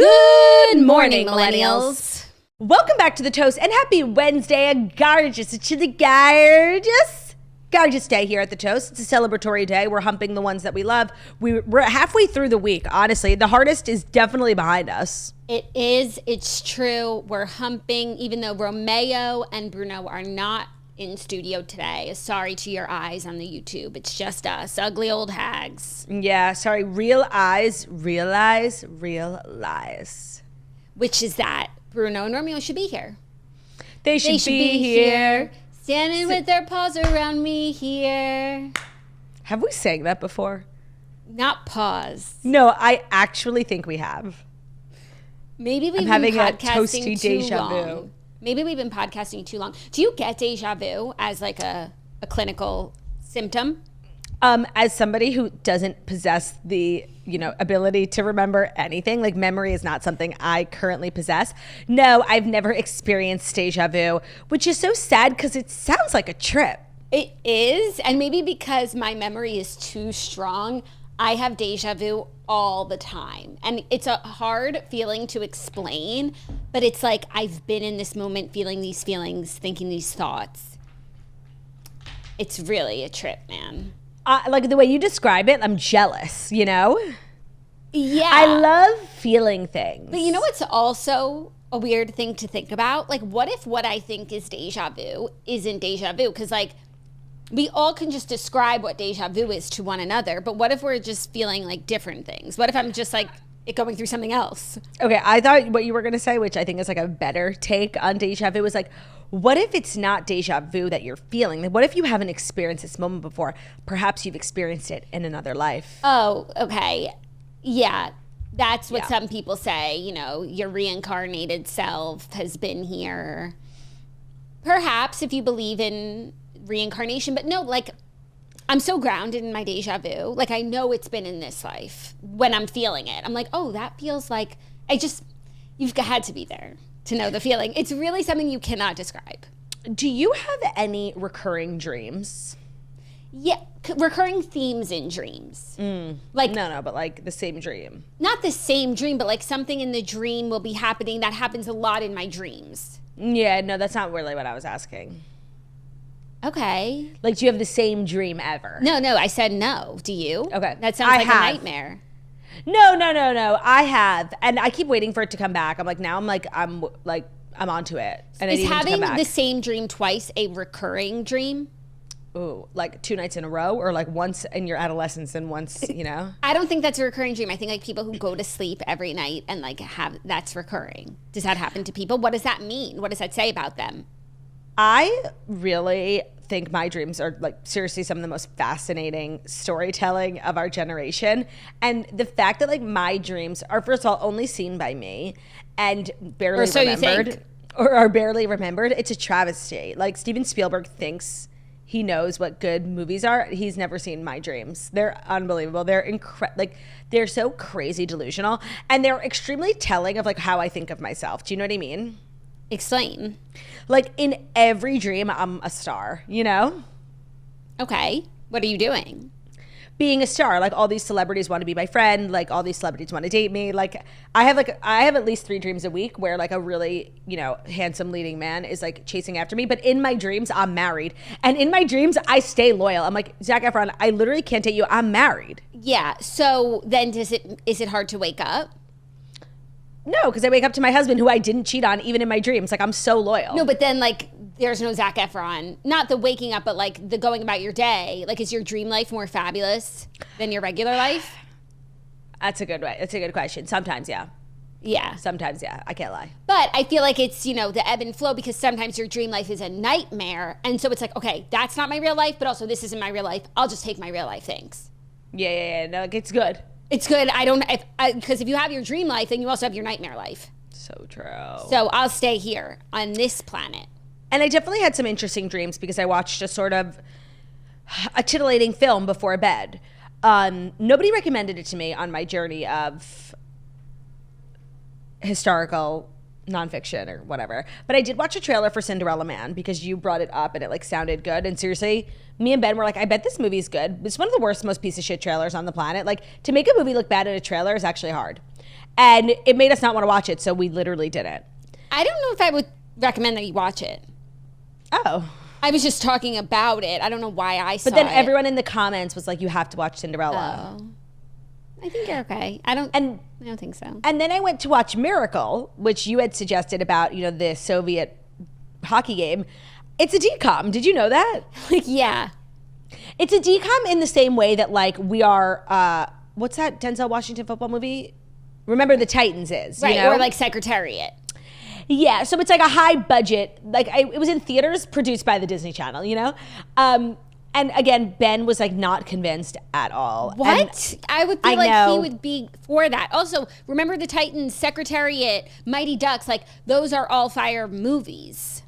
Good morning, millennials. Welcome back to The Toast and happy Wednesday, a gorgeous day here at The Toast. It's a celebratory day. We're humping the ones that we love. We're halfway through the week, honestly. The hardest is definitely behind us. It is. It's true. We're humping, even though Romeo and Bruno are not in studio today. Sorry to your eyes on the YouTube. It's just us, ugly old hags. Yeah, sorry. Real eyes realize real lies. Which is that Bruno and Romeo should be here. They should be here. Standing with their paws around me here. Have we sang that before? Not paws. No, I actually think we have. Maybe we've I'm been having a podcasting toasty too deja vu. long. Maybe we've been podcasting too long. Do you get deja vu as like a clinical symptom? As somebody who doesn't possess the, ability to remember anything, like memory is not something I currently possess. No, I've never experienced deja vu, which is so sad because it sounds like a trip. It is, and maybe because my memory is too strong, I have deja vu all the time. And it's a hard feeling to explain, but it's like I've been in this moment feeling these feelings, thinking these thoughts. It's really a trip, man. Like the way you describe it, I'm jealous, Yeah. I love feeling things. But you know what's also a weird thing to think about? Like, what if what I think is deja vu isn't deja vu? Because, like, we all can just describe what deja vu is to one another, but what if we're just feeling like different things? What if I'm just like going through something else? Okay, I thought what you were going to say, which I think is like a better take on deja vu, was like, what if it's not deja vu that you're feeling? Like, what if you haven't experienced this moment before? Perhaps you've experienced it in another life. Oh, okay. Yeah, that's what some people say. Your reincarnated self has been here. Perhaps if you believe in reincarnation, but no, like, I'm so grounded in my deja vu. Like, I know it's been in this life when I'm feeling it. I'm like, oh, that feels like you've had to be there to know the feeling. It's really something you cannot describe. Do you have any recurring dreams? Yeah, recurring themes in dreams. Like No, but like the same dream. Not the same dream, but like something in the dream will be happening. That happens a lot in my dreams. Yeah, no, that's not really what I was asking. Okay. Like, do you have the same dream ever? No, I said no. Do you? Okay. That sounds like a nightmare. No. I have. And I keep waiting for it to come back. I'm onto it. And Is having the same dream twice a recurring dream? Ooh, like 2 nights in a row, or like once in your adolescence and once, I don't think that's a recurring dream. I think like people who go to sleep every night and like that's recurring. Does that happen to people? What does that mean? What does that say about them? I really think my dreams are like seriously some of the most fascinating storytelling of our generation. And the fact that like my dreams are, first of all, only seen by me and barely remembered, or are barely remembered, it's a travesty. Like, Steven Spielberg thinks he knows what good movies are. He's never seen my dreams. They're unbelievable. They're they're so crazy delusional, and they're extremely telling of like how I think of myself. Do you know what I mean? Explain. Like, in every dream, I'm a star, Okay. What are you doing? Being a star. Like, all these celebrities want to be my friend. Like, all these celebrities want to date me. Like, I have at least 3 dreams a week where like a really, handsome leading man is like chasing after me. But in my dreams, I'm married. And in my dreams, I stay loyal. I'm like, Zac Efron, I literally can't date you. I'm married. Yeah. So then is it hard to wake up? No, because I wake up to my husband, who I didn't cheat on, even in my dreams. Like, I'm so loyal. No, but then, like, there's no Zac Efron. Not the waking up, but, like, the going about your day. Like, is your dream life more fabulous than your regular life? That's a good question. Sometimes, yeah. Yeah. Sometimes, yeah. I can't lie. But I feel like it's, the ebb and flow, because sometimes your dream life is a nightmare. And so it's like, okay, that's not my real life, but also this isn't my real life. I'll just take my real life things. Yeah. No, it's good. It's good. Because if you have your dream life, then you also have your nightmare life. So true. So I'll stay here on this planet. And I definitely had some interesting dreams because I watched a sort of a titillating film before bed. Nobody recommended it to me on my journey of historical nonfiction or whatever. But I did watch a trailer for Cinderella Man because you brought it up and it like sounded good. And seriously, me and Ben were like, I bet this movie's good. It's one of the worst, most piece of shit trailers on the planet. Like, to make a movie look bad in a trailer is actually hard. And it made us not want to watch it, so we literally didn't. I don't know if I would recommend that you watch it. Oh. I was just talking about it. I don't know why I saw it. But then everyone in the comments was like, you have to watch Cinderella. Oh. I think you're okay. I don't think so. And then I went to watch Miracle, which you had suggested about, you know, the Soviet hockey game. It's a DCOM. Did you know that? Like, yeah. It's a DCOM in the same way that, like, we are, what's that Denzel Washington football movie? Remember the Titans is, right, you know? Or like Secretariat. Yeah, so it's like a high budget, like it was in theaters produced by the Disney Channel, you know? And again, Ben was like not convinced at all. What? I would feel like he would be for that. Also, remember the Titans, Secretariat, Mighty Ducks, like those are all fire movies.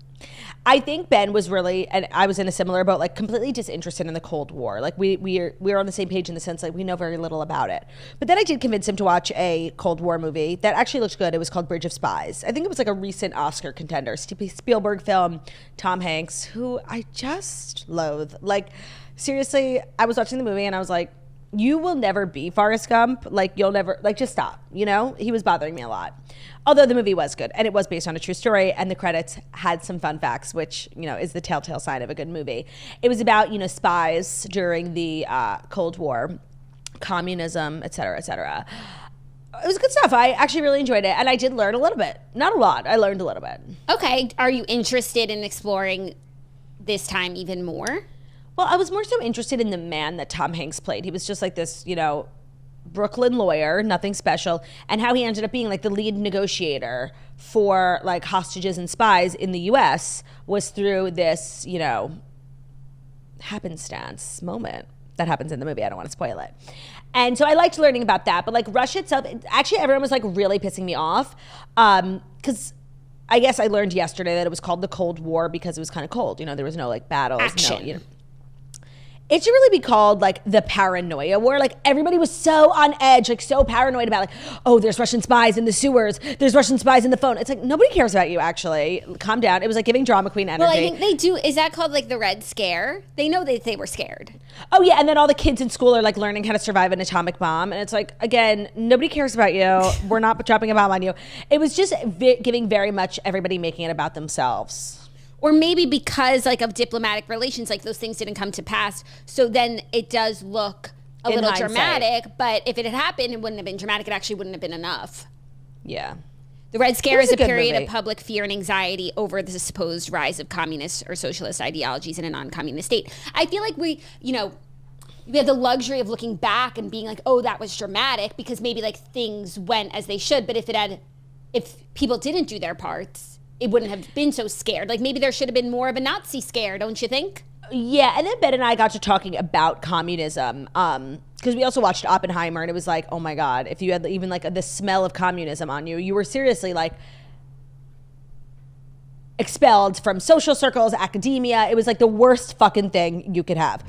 I think Ben was really, and I was in a similar boat, like completely disinterested in the Cold War. Like we're on the same page in the sense like we know very little about it. But then I did convince him to watch a Cold War movie that actually looked good. It was called Bridge of Spies. I think it was like a recent Oscar contender, Spielberg film, Tom Hanks, who I just loathe. Like seriously, I was watching the movie and I was like, you will never be Forrest Gump. Like you'll never, like just stop, you know? He was bothering me a lot. Although the movie was good and it was based on a true story and the credits had some fun facts, which, you know, is the telltale sign of a good movie. It was about, you know, spies during the Cold War, communism, et cetera, et cetera. It was good stuff. I actually really enjoyed it and I did learn a little bit. Not a lot. I learned a little bit. Okay. Are you interested in exploring this time even more? Well, I was more so interested in the man that Tom Hanks played. He was just like this, you know, Brooklyn lawyer, nothing special, and how he ended up being like the lead negotiator for like hostages and spies in the US was through this, you know, happenstance moment that happens in the movie. I don't want to spoil it. And so I liked learning about that, but like Russia itself, actually everyone was like really pissing me off because I guess I learned yesterday that it was called the Cold War because it was kind of cold. You know, there was no like battles. Action. No, you know. It should really be called like the paranoia war. Like everybody was so on edge, like so paranoid about like, oh, there's Russian spies in the sewers. There's Russian spies in the phone. It's like, nobody cares about you actually. Calm down. It was like giving drama queen energy. Well, I think they do. Is that called like the Red Scare? They know that they were scared. Oh yeah, and then all the kids in school are like learning how to survive an atomic bomb. And it's like, again, nobody cares about you. We're not dropping a bomb on you. It was just giving very much everybody making it about themselves. Or maybe because like of diplomatic relations, like those things didn't come to pass. So then it does look a little dramatic. But if it had happened, it wouldn't have been dramatic. It actually wouldn't have been enough. Yeah. The Red Scare is a period of public fear and anxiety over the supposed rise of communist or socialist ideologies in a non-communist state. I feel like we have the luxury of looking back and being like, oh, that was dramatic because maybe like things went as they should. But if people didn't do their parts, it wouldn't have been so scared. Like maybe there should have been more of a Nazi scare, don't you think? Yeah, and then Ben and I got to talking about communism because we also watched Oppenheimer and it was like, oh my God, if you had even like the smell of communism on you, you were seriously like expelled from social circles, academia. It was like the worst fucking thing you could have.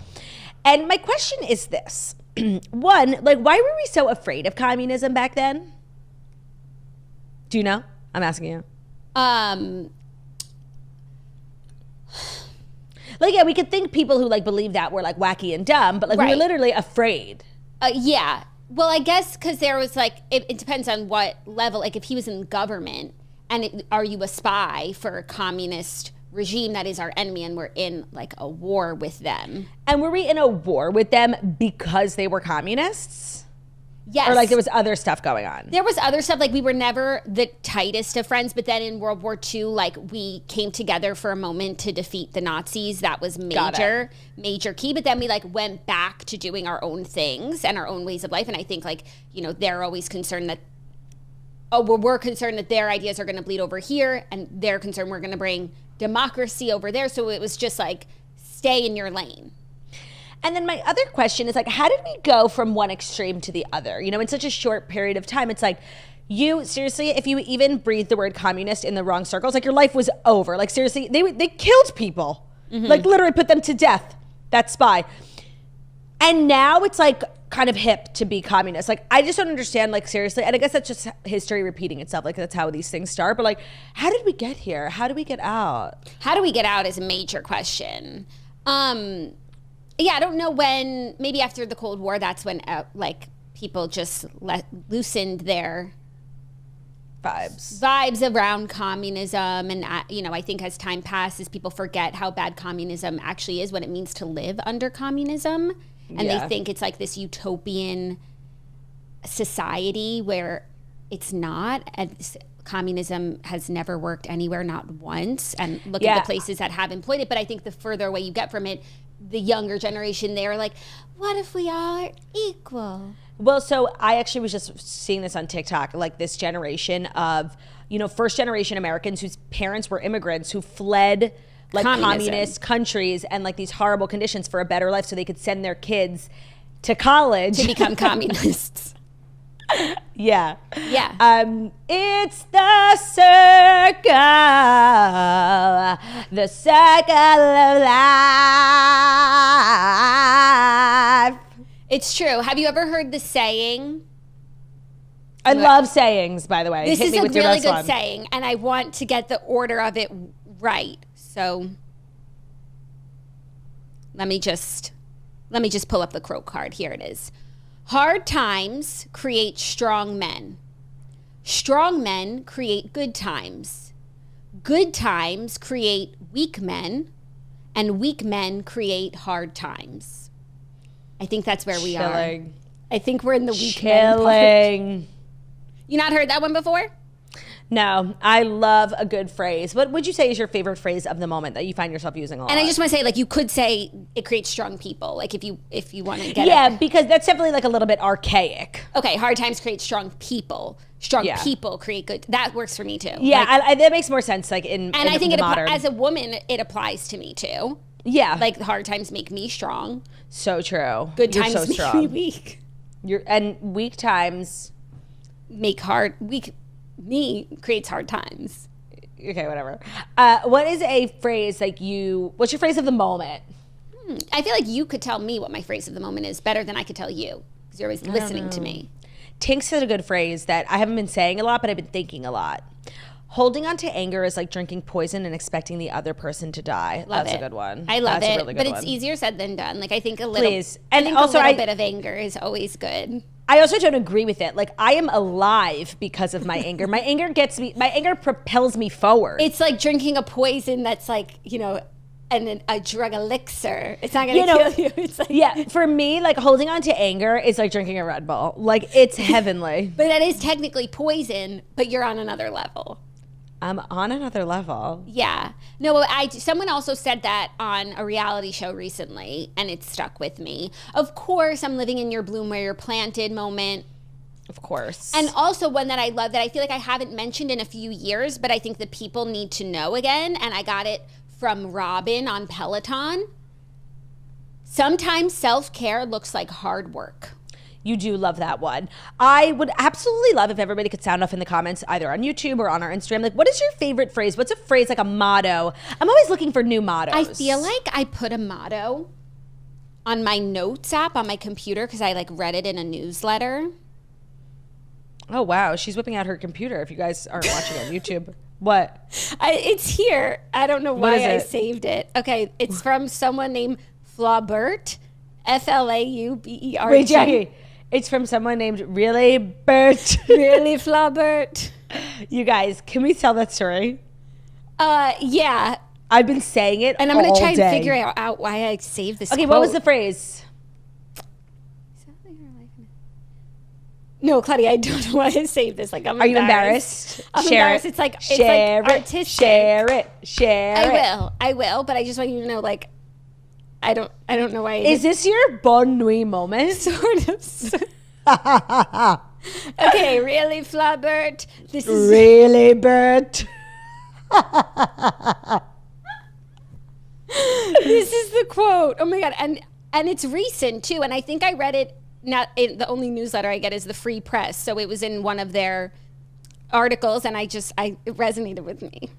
And my question is this. One, like why were we so afraid of communism back then? Do you know? I'm asking you. Like, yeah, we could think people who like believe that were like wacky and dumb, but like we were literally afraid. Yeah. Well, I guess because there was like, it depends on what level. Like if he was in government and are you a spy for a communist regime that is our enemy and we're in like a war with them. And were we in a war with them because they were communists? Yes. Or like there was other stuff going on? There was other stuff. Like we were never the tightest of friends, but then in World War II, like we came together for a moment to defeat the Nazis. That was major key. But then we like went back to doing our own things and our own ways of life. And I think like, you know, they're always concerned that, we're concerned that their ideas are going to bleed over here and they're concerned we're going to bring democracy over there. So it was just like, stay in your lane. And then my other question is like, how did we go from one extreme to the other? You know, in such a short period of time, it's like, you seriously, if you even breathed the word communist in the wrong circles, like your life was over. Like seriously, they killed people, like literally put them to death. That spy. And now it's like kind of hip to be communist. Like I just don't understand. Like seriously, and I guess that's just history repeating itself. Like that's how these things start. But like, how did we get here? How do we get out? How do we get out is a major question. Yeah, I don't know when, maybe after the Cold War, that's when like people just loosened their vibes around communism. And, I think as time passes, people forget how bad communism actually is, what it means to live under communism. And they think it's like this utopian society where it's not. And communism has never worked anywhere, not once. And look at the places that have employed it. But I think the further away you get from it, the younger generation, they're like, what if we all are equal? Well, so I actually was just seeing this on TikTok, like this generation of, first generation Americans whose parents were immigrants who fled like communist countries and like these horrible conditions for a better life so they could send their kids to college. To become communists. Yeah. It's the circle of life. It's true. Have you ever heard the saying? I love sayings, by the way. This is a really good saying, and I want to get the order of it right. So let me just pull up the quote card. Here it is. Hard times create strong men. Strong men create good times. Good times create weak men, and weak men create hard times. I think that's where we are. I think we're in the weak men part. You not heard that one before? No, I love a good phrase. What would you say is your favorite phrase of the moment that you find yourself using a lot? And I just want to say, like, you could say it creates strong people, like if you want to get it. Because that's definitely like a little bit archaic. Okay, hard times create strong people. Strong people create good. That works for me too. Yeah, that makes more sense. Like and I think as a woman, it applies to me too. Yeah, like hard times make me strong. So true. Good times make me weak. And weak times make me creates hard times. Okay, whatever. What is a phrase what's your phrase of the moment? I feel like you could tell me what my phrase of the moment is better than I could tell you because you're always listening to me. Tink said a good phrase that I haven't been saying a lot, but I've been thinking a lot. Holding on to anger is like drinking poison and expecting the other person to die. That's a good one. I love it, really but it's easier said than done. Like I think a little, Please. And also a little bit of anger is always good. I also don't agree with it. Like I am alive because of my anger. My anger propels me forward. It's like drinking a poison that's like, a drug elixir. It's not going to kill you. It's like, for me, like holding on to anger is like drinking a Red Bull. Like it's heavenly. But that is technically poison, but you're on another level. I'm on another level. Yeah. No, someone also said that on a reality show recently, and it stuck with me. Of course, I'm living in your bloom where you're planted moment. Of course. And also one that I love that I feel like I haven't mentioned in a few years, but I think the people need to know again, and I got it from Robin on Peloton. Sometimes self-care looks like hard work. You do love that one. I would absolutely love if everybody could sound off in the comments, either on YouTube or on our Instagram. Like, what is your favorite phrase? What's a phrase, like a motto? I'm always looking for new mottos. I feel like I put a motto on my notes app on my computer because I read it in a newsletter. Oh, wow. She's whipping out her computer if you guys aren't watching on YouTube. What? It's here. I don't know why I saved it. Okay. It's from someone named Flaubert. Flaubert. Wait, Jackie. It's from someone named Really Bert. Really Flaubert. You guys, can we tell that story? Yeah. I've been saying it and I'm going to try and figure out why I saved this quote. What was the phrase? No, Claudia, I don't know why I saved this. Like, Are you embarrassed? I'm embarrassed. It's like artistic. Share it. I will, but I just want you to know, like, I don't know why. Is this your bon nuit moment? Sort of. Okay, really, Flaubert? This is really, Bert. This is the quote. Oh my God. And it's recent too. And I think I read it, not in the only newsletter I get is the Free Press. So it was in one of their articles and it resonated with me.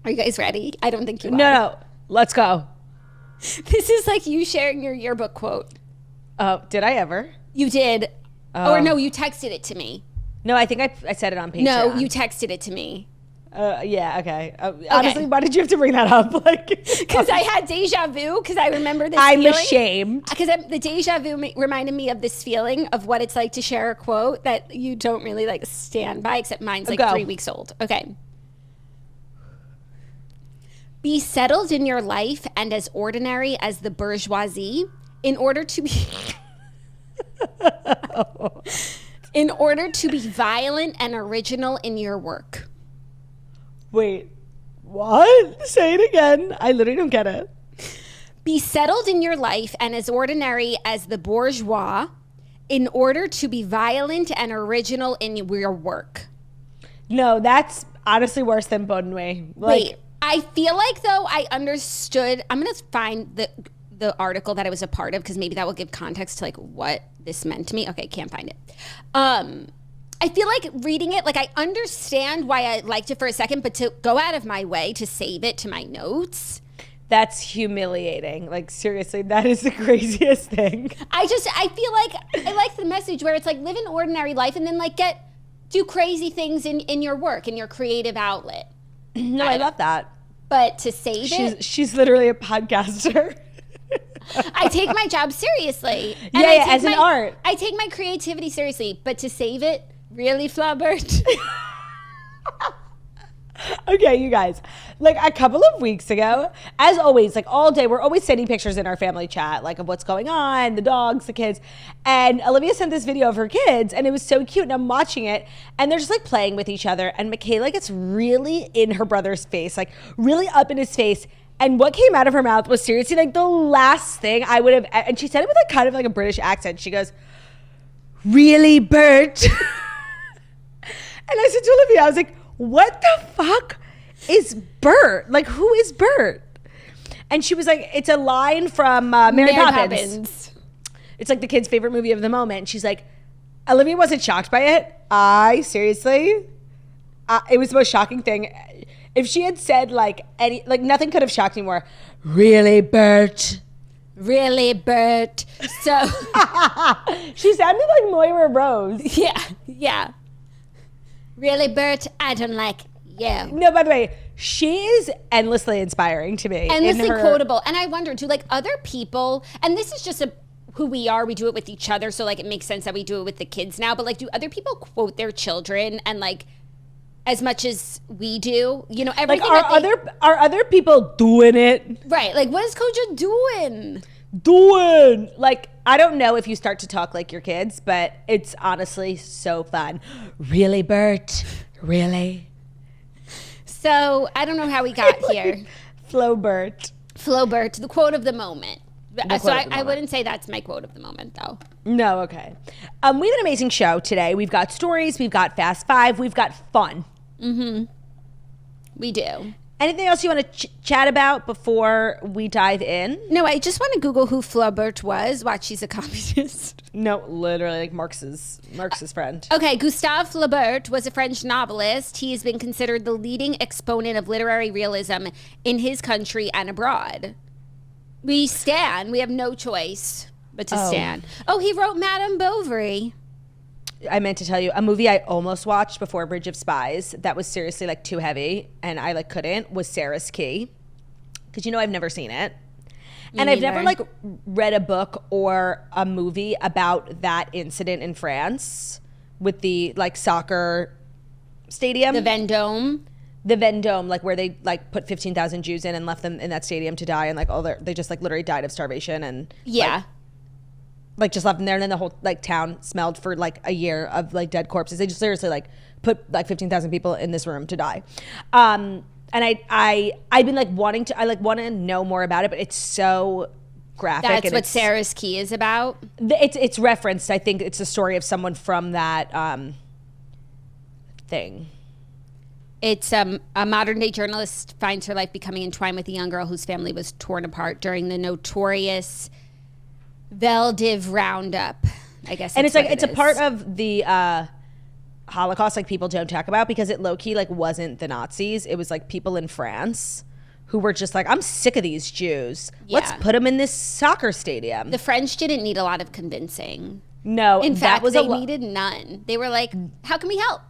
Are you guys ready? I don't think you are. No. Let's go. This is like you sharing your yearbook quote. Oh, did I ever? You did. Or no, you texted it to me. No, I think I said it on Patreon. No, you texted it to me. Yeah, okay. Honestly, why did you have to bring that up? Like, because I had deja vu. Because I remember this. I'm ashamed. Because the deja vu reminded me of this feeling of what it's like to share a quote that you don't really like stand by. Except mine's like 3 weeks old. Okay. Be settled in your life and as ordinary as the bourgeoisie in order to be. In order to be violent and original in your work. Wait, what? Say it again. I literally don't get it. Be settled in your life and as ordinary as the bourgeois in order to be violent and original in your work. No, that's honestly worse than bon nuit. Wait, I feel like though I understood. I'm going to find the article that I was a part of because maybe that will give context to like what this meant to me. Okay, can't find it. I feel like reading it, like I understand why I liked it for a second, but to go out of my way to save it to my notes. That's humiliating. Like seriously, that is the craziest thing. I feel like I like the message where it's like live an ordinary life and then like do crazy things in your work, in your creative outlet. No, I love that. But to save it. She's literally a podcaster. I take my job seriously. And as an art. I take my creativity seriously, but to save it, really, Flaubert? Okay, you guys. Like a couple of weeks ago, as always, like all day, we're always sending pictures in our family chat, like of what's going on, the dogs, the kids. And Olivia sent this video of her kids, and it was so cute. And I'm watching it, and they're just like playing with each other. And Michaela gets really in her brother's face, like really up in his face. And what came out of her mouth was seriously like the last thing I would have. And she said it with like kind of like a British accent. She goes, "Really, Bert?" And I said to Olivia, I was like, what the fuck is Bert? Like, who is Bert? And she was like, it's a line from Mary Poppins. It's like the kid's favorite movie of the moment. And she's like, Olivia wasn't shocked by it. Seriously, it was the most shocking thing. If she had said like nothing could have shocked me more. Really, Bert? Really, Bert? So she sounded like Moira Rose. Yeah. Really, Bert? I don't like you. No, by the way, she is endlessly inspiring to me. Endlessly quotable. And I wonder, do like other people, and this is just who we are, we do it with each other, so like it makes sense that we do it with the kids now, but like do other people quote their children and like as much as we do? You know, everything. Like are other people doing it? Right. Like what is Koja doing? Like I don't know if you start to talk like your kids, but it's honestly so fun. Really, Bert? Really? So I don't know how we got here. Flaubert, the quote of the moment. I wouldn't say that's my quote of the moment though. No, okay. We have an amazing show today. We've got stories, we've got Fast Five, we've got fun. Mm-hmm. We do. Anything else you want to chat about before we dive in? No, I just want to Google who Flaubert was. Watch, she's a communist. No, literally like Marx's friend. Okay, Gustave Flaubert was a French novelist. He has been considered the leading exponent of literary realism in his country and abroad. We stand. We have no choice but to stand. Oh, he wrote Madame Bovary. I meant to tell you, a movie I almost watched before Bridge of Spies that was seriously like too heavy and I like couldn't was Sarah's Key. Because you know I've never seen it. And I've never like read a book or a movie about that incident in France with the like soccer stadium. The Vendôme. The Vendôme, like where they like put 15,000 Jews in and left them in that stadium to die and like they just like literally died of starvation and like just left them there, and then the whole like town smelled for like a year of like dead corpses. They just seriously like put like 15,000 people in this room to die. And I've been like wanting to know more about it, but it's so graphic. That's what Sarah's Key is about. It's referenced. I think it's a story of someone from that thing. It's a modern day journalist finds her life becoming entwined with a young girl whose family was torn apart during the notorious Veldiv roundup, I guess. And it's like it's a part of the Holocaust like people don't talk about because it low-key like wasn't the Nazis. It was like people in France who were just like, I'm sick of these Jews. Yeah. Let's put them in this soccer stadium. The French didn't need a lot of convincing. No. In fact, they needed none. They were like, how can we help?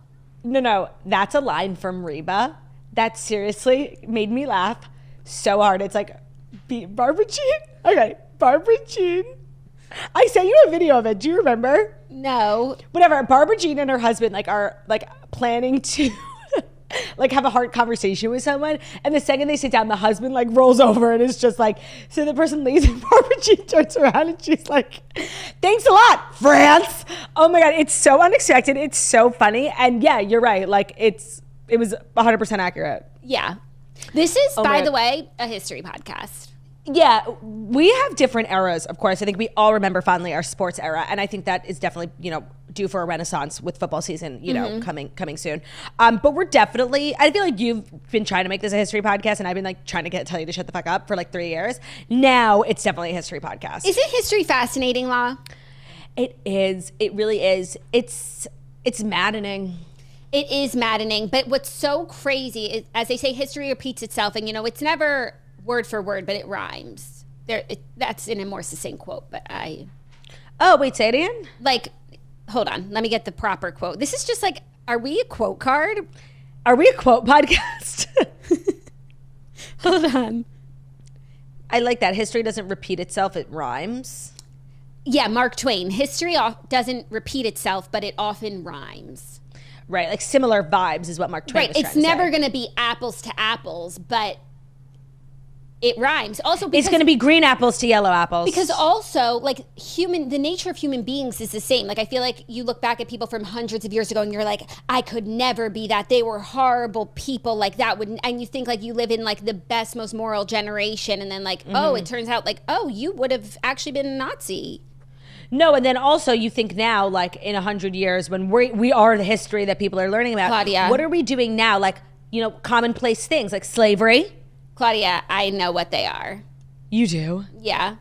No. That's a line from Reba. that seriously made me laugh so hard. It's like, Barbara Jean? Okay, Barbara Jean. I sent you a video of it. Do you remember? No. Whatever. Barbara Jean and her husband are planning to like have a hard conversation with someone, and the second they sit down, the husband rolls over and is just like, so the person leaves and Barbara Jean turns around and she's like, thanks a lot, France. Oh my God, it's so unexpected. It's so funny. And yeah, you're right. It was 100% accurate. Yeah. This is, by the way, a history podcast. Yeah, we have different eras, of course. I think we all remember fondly our sports era, and I think that is definitely, due for a renaissance with football season, coming soon. But we're definitely, I feel like you've been trying to make this a history podcast, and I've been trying to tell you to shut the fuck up for 3 years. Now it's definitely a history podcast. Isn't history fascinating, La? It is. It really is. It's maddening. It is maddening. But what's so crazy is, as they say, history repeats itself, and it's never word for word, but it rhymes. That's in a more succinct quote, but Oh, wait, say it again? Hold on. Let me get the proper quote. This is just are we a quote card? Are we a quote podcast? Hold on. I like that. History doesn't repeat itself, it rhymes. Yeah, Mark Twain. History doesn't repeat itself, but it often rhymes. Right, similar vibes is what Mark Twain was trying to say. It's never going to be apples to apples, but it rhymes. Also, because it's going to be green apples to yellow apples. Because also, the nature of human beings is the same. I feel like you look back at people from hundreds of years ago and you're like, I could never be that. They were horrible people that and you think you live in the best, most moral generation. And then oh, it turns out oh, you would have actually been a Nazi. No, and then also you think now, in 100 years when we are the history that people are learning about. Claudia. What are we doing now? Commonplace things like slavery. Claudia, I know what they are. You do? Yeah.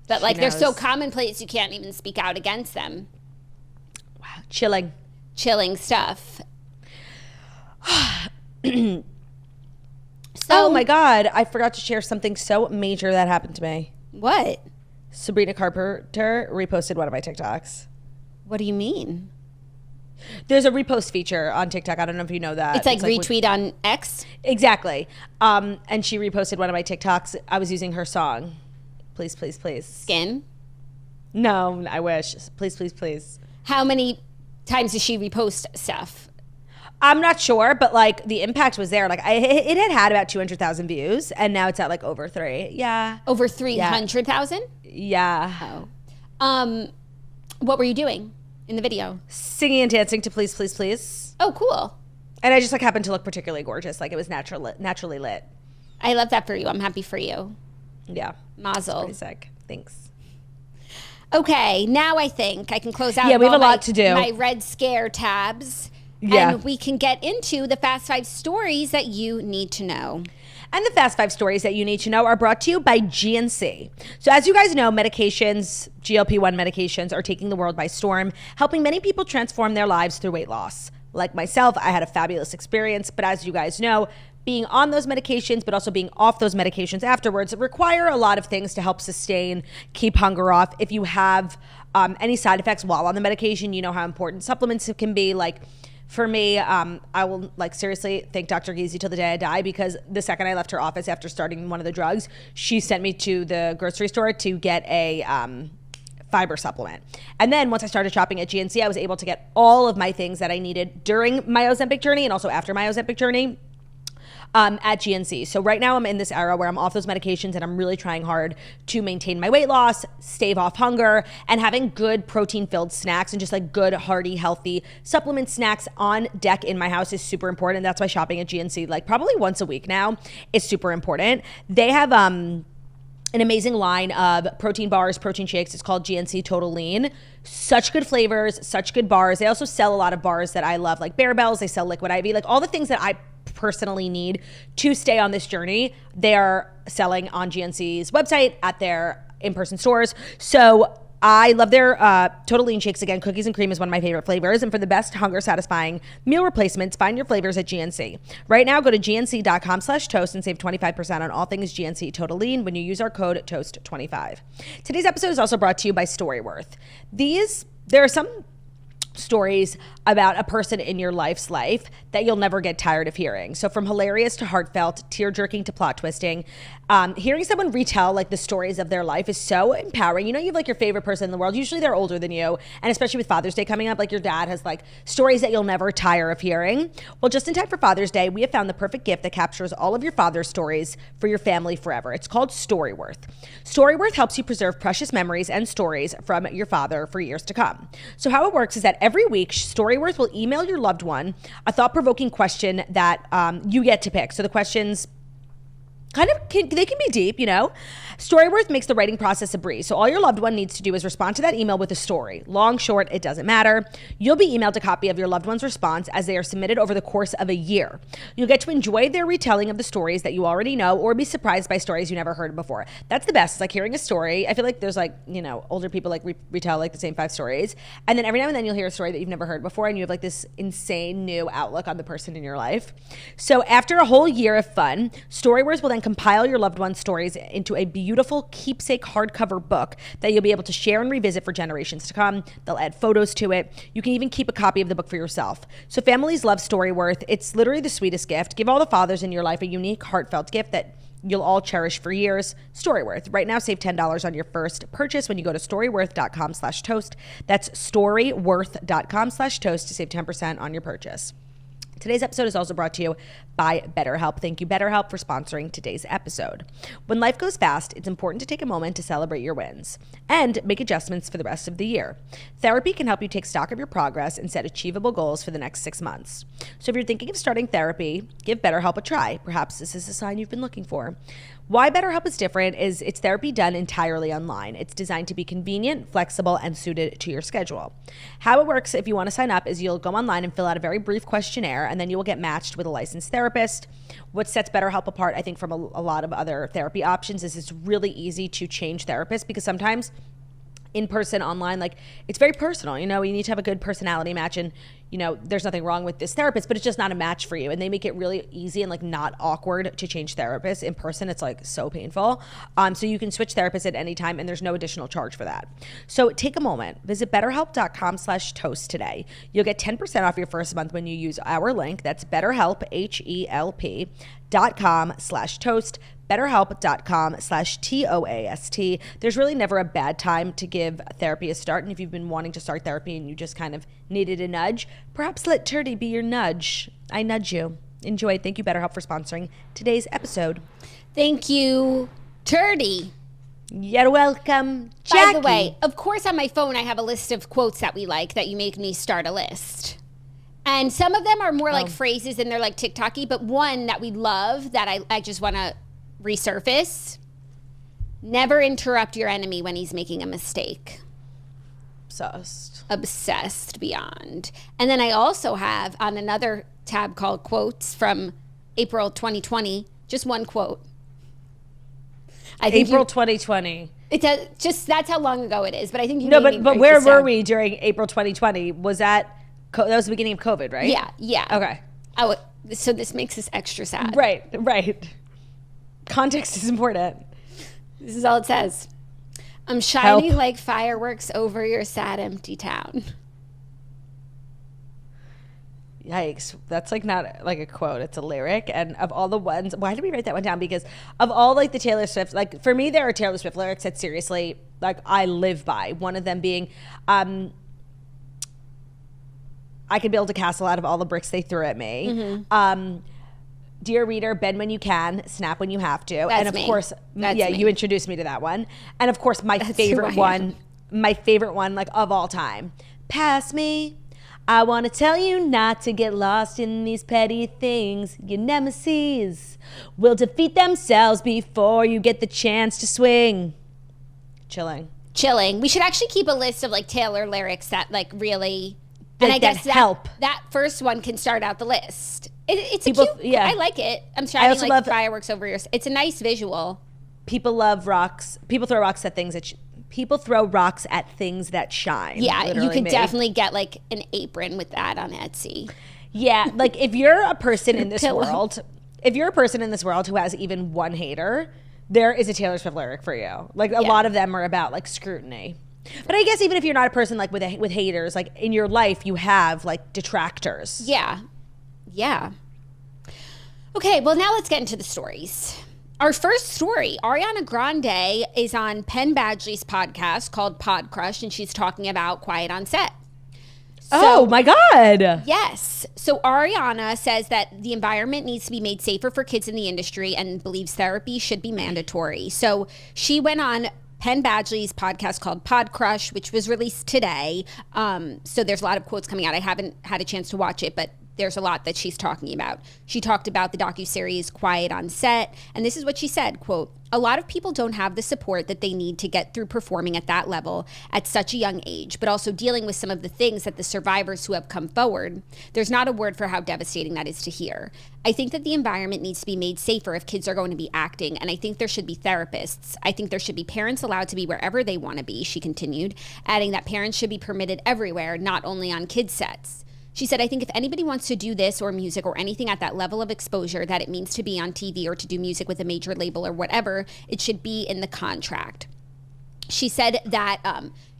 But they're so commonplace you can't even speak out against them. Wow. Chilling stuff. Oh my God. I forgot to share something so major that happened to me. What? Sabrina Carpenter reposted one of my TikToks. What do you mean? There's a repost feature on TikTok. I don't know if you know that. It's retweet on X? Exactly. And she reposted one of my TikToks. I was using her song. Please, please, please. Skin? No, I wish. Please, please, please. How many times does she repost stuff? I'm not sure, but the impact was there. It had about 200,000 views, and now it's at over 3. Yeah. Over 300,000? Yeah. Oh. What were you doing in the video? Singing and dancing to Please, Please, Please. Oh, cool. And I just happened to look particularly gorgeous. It was naturally lit. I love that for you. I'm happy for you. Yeah. Mazel. Pretty sick. Thanks. Okay, now I think I can close out. Yeah, we have a lot to do. My Red Scare tabs. Yeah. And we can get into the Fast 5 stories that you need to know. And the Fast 5 stories that you need to know are brought to you by GNC. So as you guys know, medications, GLP-1 medications are taking the world by storm, helping many people transform their lives through weight loss. Like myself, I had a fabulous experience, but as you guys know, being on those medications, but also being off those medications afterwards require a lot of things to help sustain, keep hunger off. If you have any side effects while on the medication, you know how important supplements can be. For me, I will seriously thank Dr. Giese till the day I die, because the second I left her office after starting one of the drugs, she sent me to the grocery store to get a fiber supplement. And then once I started shopping at GNC, I was able to get all of my things that I needed during my Ozempic journey and also after my Ozempic journey at GNC. So right now I'm in this era where I'm off those medications and I'm really trying hard to maintain my weight loss, stave off hunger, and having good protein-filled snacks and just good, hearty, healthy supplement snacks on deck in my house is super important. That's why shopping at GNC probably once a week now is super important. They have an amazing line of protein bars, protein shakes. It's called GNC Total Lean. Such good flavors, such good bars. They also sell a lot of bars that I love, like Bear Bells. They sell Liquid IV, all the things that I personally need to stay on this journey. They are selling on GNC's website at their in-person stores. So I love their Total Lean shakes. Again, cookies and cream is one of my favorite flavors. And for the best hunger-satisfying meal replacements, find your flavors at GNC. Right now, go to gnc.com/toast and save 25% on all things GNC Total Lean when you use our code TOAST25. Today's episode is also brought to you by Storyworth. There are some stories about a person in your life's life that you'll never get tired of hearing. So from hilarious to heartfelt, tear-jerking to plot twisting, hearing someone retell like the stories of their life is so empowering. You know, you have like your favorite person in the world. Usually they're older than you. And especially with Father's Day coming up, like your dad has like stories that you'll never tire of hearing. Well, just in time for Father's Day, we have found the perfect gift that captures all of your father's stories for your family forever. It's called Storyworth. Storyworth helps you preserve precious memories and stories from your father for years to come. So how it works is that every week, Storyworth will email your loved one a thought-provoking question that you get to pick. So the questions they can be deep, you know. Storyworth makes the writing process a breeze. So all your loved one needs to do is respond to that email with a story. Long, short, it doesn't matter. You'll be emailed a copy of your loved one's response as they are submitted over the course of a year. You'll get to enjoy their retelling of the stories that you already know or be surprised by stories you never heard before. That's the best. It's like hearing a story. I feel like there's like, you know, older people like retell like the same 5 stories. And then every now and then you'll hear a story that you've never heard before and you have like this insane new outlook on the person in your life. So after a whole year of fun, Storyworth will then compile your loved one's stories into a beautiful keepsake hardcover book that you'll be able to share and revisit for generations to come. They'll add photos to it. You can even keep a copy of the book for yourself. So families love Storyworth. It's literally the sweetest gift. Give all the fathers in your life a unique, heartfelt gift that you'll all cherish for years. Storyworth. Right now, save $10 on your first purchase when you go to storyworth.com/toast. That's storyworth.com/toast to save 10% on your purchase. Today's episode is also brought to you by BetterHelp. Thank you, BetterHelp, for sponsoring today's episode. When life goes fast, it's important to take a moment to celebrate your wins and make adjustments for the rest of the year. Therapy can help you take stock of your progress and set achievable goals for the next 6 months. So if you're thinking of starting therapy, give BetterHelp a try. Perhaps this is a sign you've been looking for. Why BetterHelp is different is it's therapy done entirely online. It's designed to be convenient, flexible, and suited to your schedule. How it works if you want to sign up is you'll go online and fill out a very brief questionnaire, and then you will get matched with a licensed therapist. What sets BetterHelp apart, I think, from a lot of other therapy options is it's really easy to change therapists because sometimes in person, online, like it's very personal. You know, you need to have a good personality match and, you know, there's nothing wrong with this therapist, but it's just not a match for you. And they make it really easy and like not awkward to change therapists. In person, it's like so painful. So you can switch therapists at any time and there's no additional charge for that. So take a moment, visit betterhelp.com/toast today. You'll get 10% off your first month when you use our link. That's BetterHelp, HELP.com/toast. BetterHelp.com/TOAST. There's really never a bad time to give therapy a start. And if you've been wanting to start therapy and you just kind of needed a nudge, perhaps let Turdy be your nudge. I nudge you. Enjoy. Thank you, BetterHelp, for sponsoring today's episode. Thank you, Turdy. You're welcome, Jackie. By the way, of course on my phone I have a list of quotes that we like that you make me start a list. And some of them are more like phrases and they're like TikTok-y, but one that we love that I just want to resurface: never interrupt your enemy when he's making a mistake. Obsessed beyond. And then I also have on another tab called quotes from April 2020, just one quote. I think April 2020. It's just that's how long ago it is, but I think you No, but where were we during April 2020? Was that was the beginning of COVID, right? Yeah. Okay. So this makes this extra sad. Right. Context is important. This is all it says. I'm shining like fireworks over your sad, empty town. Yikes. That's like not like a quote. It's a lyric. And of all the ones, why did we write that one down? Because of all like the Taylor Swift, like for me, there are Taylor Swift lyrics that seriously, like I live by. One of them being, I could build a castle out of all the bricks they threw at me. Mm-hmm. Dear reader, bend when you can, snap when you have to. That's and of me. course, That's yeah, me. you introduced me to that one. And of course, my favorite one like of all time. Pass me. I want to tell you not to get lost in these petty things. Your nemesis will defeat themselves before you get the chance to swing. Chilling. We should actually keep a list of like Taylor lyrics that like really, and I guess help. That first one can start out the list. It's People, a cute, yeah. I like it. I'm shining like fireworks over your. It's a nice visual. People love rocks. People throw rocks at things that. People throw rocks at things that shine. Yeah, you could definitely get like an apron with that on Etsy. Yeah, like if you're a person in this world, who has even one hater, there is a Taylor Swift lyric for you. Like a lot of them are about like scrutiny. But I guess even if you're not a person like with haters, like in your life, you have like detractors. Yeah. Yeah. Okay, well, now let's get into the stories. Our first story, Ariana Grande is on Penn Badgley's podcast called Pod Crush, and she's talking about Quiet on Set. Oh my God. Yes. So Ariana says that the environment needs to be made safer for kids in the industry and believes therapy should be mandatory. So she went on Penn Badgley's podcast called Pod Crush, which was released today. So there's a lot of quotes coming out. I haven't had a chance to watch it, but there's a lot that she's talking about. She talked about the docuseries Quiet on Set, and this is what she said, quote, "A lot of people don't have the support that they need to get through performing at that level at such a young age, but also dealing with some of the things that the survivors who have come forward. There's not a word for how devastating that is to hear. I think that the environment needs to be made safer if kids are going to be acting, and I think there should be therapists. I think there should be parents allowed to be wherever they want to be," she continued, adding that parents should be permitted everywhere, not only on kids' sets. She said, "I think if anybody wants to do this or music or anything at that level of exposure that it means to be on TV or to do music with a major label or whatever, it should be in the contract." She said that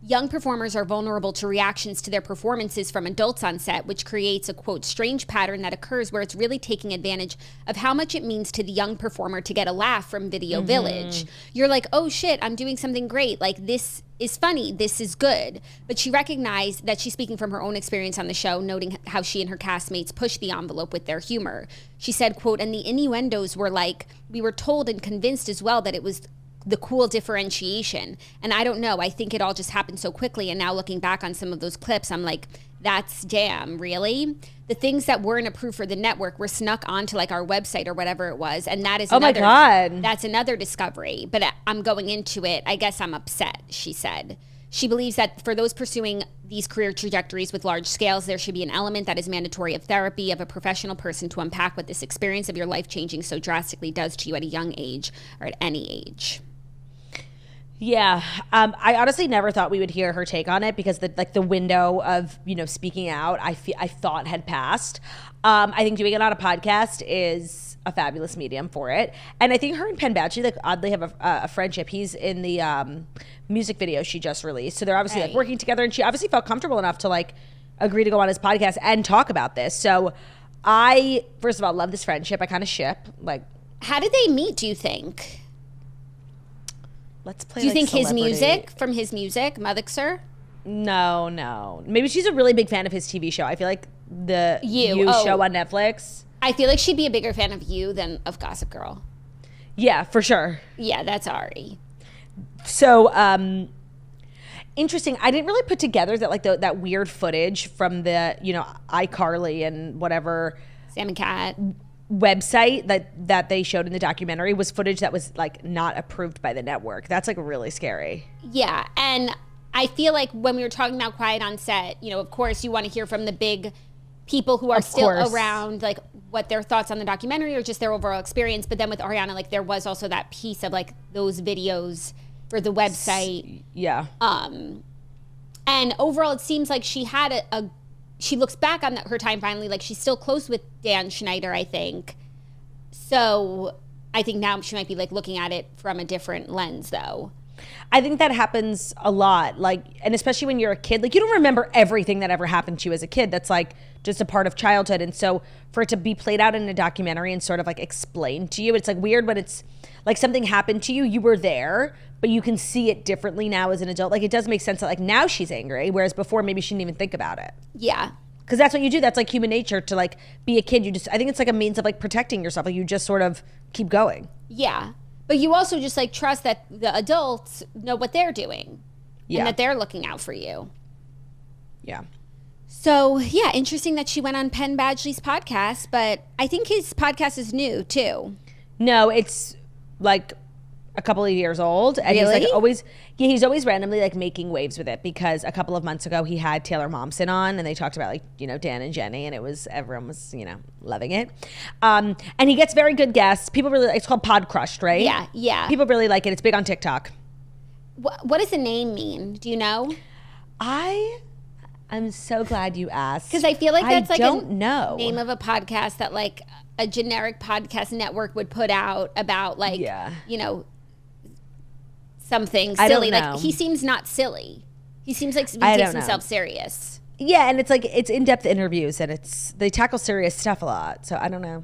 young performers are vulnerable to reactions to their performances from adults on set, which creates a, quote, "strange pattern that occurs where it's really taking advantage of how much it means to the young performer to get a laugh from Video Village. You're like, oh shit, I'm doing something great. Like, this is funny. This is good." But she recognized that she's speaking from her own experience on the show, noting how she and her castmates pushed the envelope with their humor. She said, quote, "And the innuendos were like, we were told and convinced as well that it was the cool differentiation. And I don't know, I think it all just happened so quickly. And now looking back on some of those clips, I'm like, that's damn, really? The things that weren't approved for the network were snuck onto like our website or whatever it was. And that is another, my God. That's another discovery. But I'm going into it, I guess I'm upset," she said. She believes that for those pursuing these career trajectories with large scales, there should be an element that is mandatory of therapy, of a professional person to unpack what this experience of your life changing so drastically does to you at a young age or at any age. Yeah, I honestly never thought we would hear her take on it because the window of speaking out I thought had passed. I think doing it on a podcast is a fabulous medium for it, and I think her and Penn Badgley like oddly have a friendship. He's in the music video she just released, so they're obviously like working together, and she obviously felt comfortable enough to like agree to go on his podcast and talk about this. So I first of all love this friendship. I kind of ship like. How did they meet? Do you think? Let's play. Do you think celebrity. his music, Mother? No. Maybe she's a really big fan of his TV show. I feel like the You show on Netflix. I feel like she'd be a bigger fan of You than of Gossip Girl. Yeah, for sure. Yeah, that's Ari. So, interesting. I didn't really put together that like that weird footage from the iCarly and whatever Sam and Cat website that they showed in the documentary was footage that was like not approved by the network. That's like really scary. Yeah, and I feel like when we were talking about Quiet on Set, of course you want to hear from the big people who are still around, like what their thoughts on the documentary or just their overall experience. But then with Ariana, like there was also that piece of like those videos for the website. Yeah. And overall it seems like she had she looks back on her time finally, like she's still close with Dan Schneider, I think. So I think now she might be like looking at it from a different lens though. I think that happens a lot, like, and especially when you're a kid, like you don't remember everything that ever happened to you as a kid. That's like just a part of childhood. And so for it to be played out in a documentary and sort of like explained to you, it's like weird when it's like something happened to you, you were there, but you can see it differently now as an adult. Like it does make sense that like now she's angry, whereas before maybe she didn't even think about it. Yeah. Because that's what you do. That's like human nature to like be a kid. I think it's like a means of like protecting yourself. Like you just sort of keep going. Yeah. But you also just like trust that the adults know what they're doing. Yeah. And that they're looking out for you. Yeah. So, yeah, interesting that she went on Penn Badgley's podcast, but I think his podcast is new too. No, it's like a couple of years old. And really? He's always randomly like making waves with it because a couple of months ago he had Taylor Momsen on and they talked about like, Dan and Jenny and everyone was, loving it. And he gets very good guests. People really, it's called Pod Crushed, right? Yeah, yeah. People really like it. It's big on TikTok. What does the name mean? Do you know? I'm so glad you asked. Because I feel like that's like a name of a podcast that like a generic podcast network would put out about like, something silly. Like he seems not silly. He seems like he takes himself serious. Yeah, and it's like it's in-depth interviews, and they tackle serious stuff a lot. So I don't know.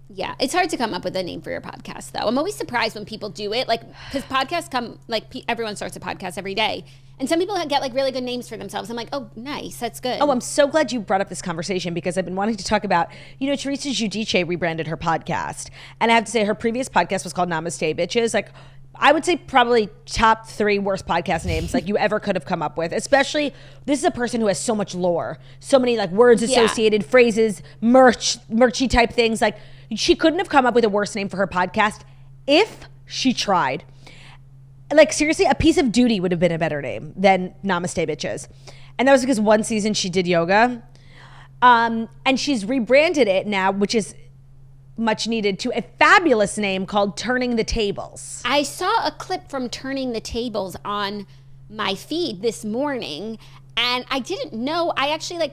Yeah, it's hard to come up with a name for your podcast, though. I'm always surprised when people do it, like, because podcasts come, like, everyone starts a podcast every day. And some people get, like, really good names for themselves. I'm like, oh, nice, that's good. Oh, I'm so glad you brought up this conversation because I've been wanting to talk about, Teresa Giudice rebranded her podcast. And I have to say, her previous podcast was called Namaste Bitches. Like, I would say probably top 3 worst podcast names like you ever could have come up with. Especially, this is a person who has so much lore, so many like words associated, phrases, merchy type things. Like, she couldn't have come up with a worse name for her podcast if she tried. Like, seriously, A Piece of Duty would have been a better name than Namaste Bitches. And that was because one season she did yoga. And she's rebranded it now, which is much needed, to a fabulous name called Turning the Tables. I saw a clip from Turning the Tables on my feed this morning. And I didn't know, I actually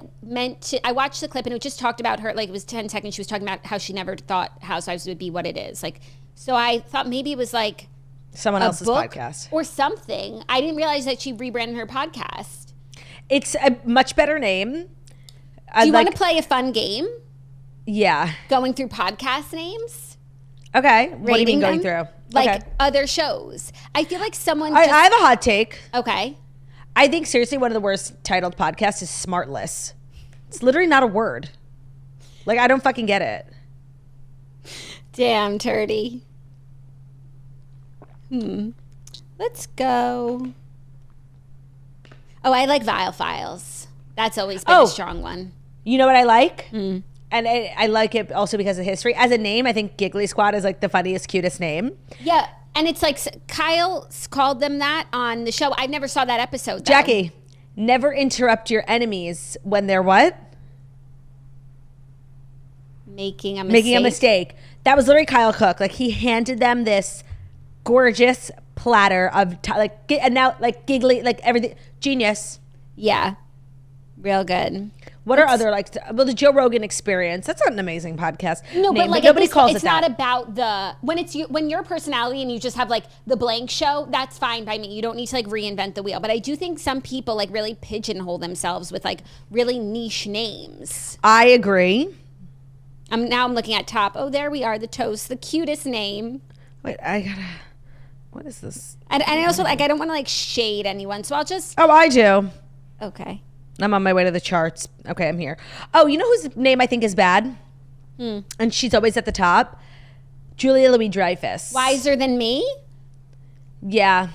I watched the clip and it just talked about her, like it was 10 seconds. She was talking about how she never thought Housewives would be what it is. Like, so I thought maybe it was like someone else's podcast or something. I didn't realize that she rebranded her podcast. It's a much better name. Do you want to play a fun game? Yeah. Going through podcast names? Okay. What do you mean going through? Like other shows. I feel like someone I have a hot take. Okay. I think seriously one of the worst titled podcasts is Smartless. It's literally not a word. Like, I don't fucking get it. Damn, Turdy. Let's go. Oh, I like Vile Files. That's always been a strong one. You know what I like? And I like it also because of history. As a name, I think Giggly Squad is like the funniest, cutest name. Yeah. And it's like Kyle called them that on the show. I never saw that episode, though. Jackie, never interrupt your enemies when they're what? Making a mistake. Making a mistake. That was literally Kyle Cook. Like, he handed them this gorgeous platter of and now like giggly, like everything. Genius. Yeah. Real good. What are other the Joe Rogan Experience? That's not an amazing podcast. No, name, but like nobody calls it that. It's not about the when your personality and you just have like the blank show. That's fine by me. You don't need to like reinvent the wheel. But I do think some people like really pigeonhole themselves with like really niche names. I agree. I'm looking at top. Oh, there we are. The Toast, the cutest name. Wait, I gotta. What is this? And I also like I don't want to like shade anyone, so I'll just. Oh, I do. Okay. I'm on my way to the charts. Okay, I'm here. Oh, you know whose name I think is bad? And she's always at the top? Julia Louis-Dreyfus. Wiser Than Me? Yeah.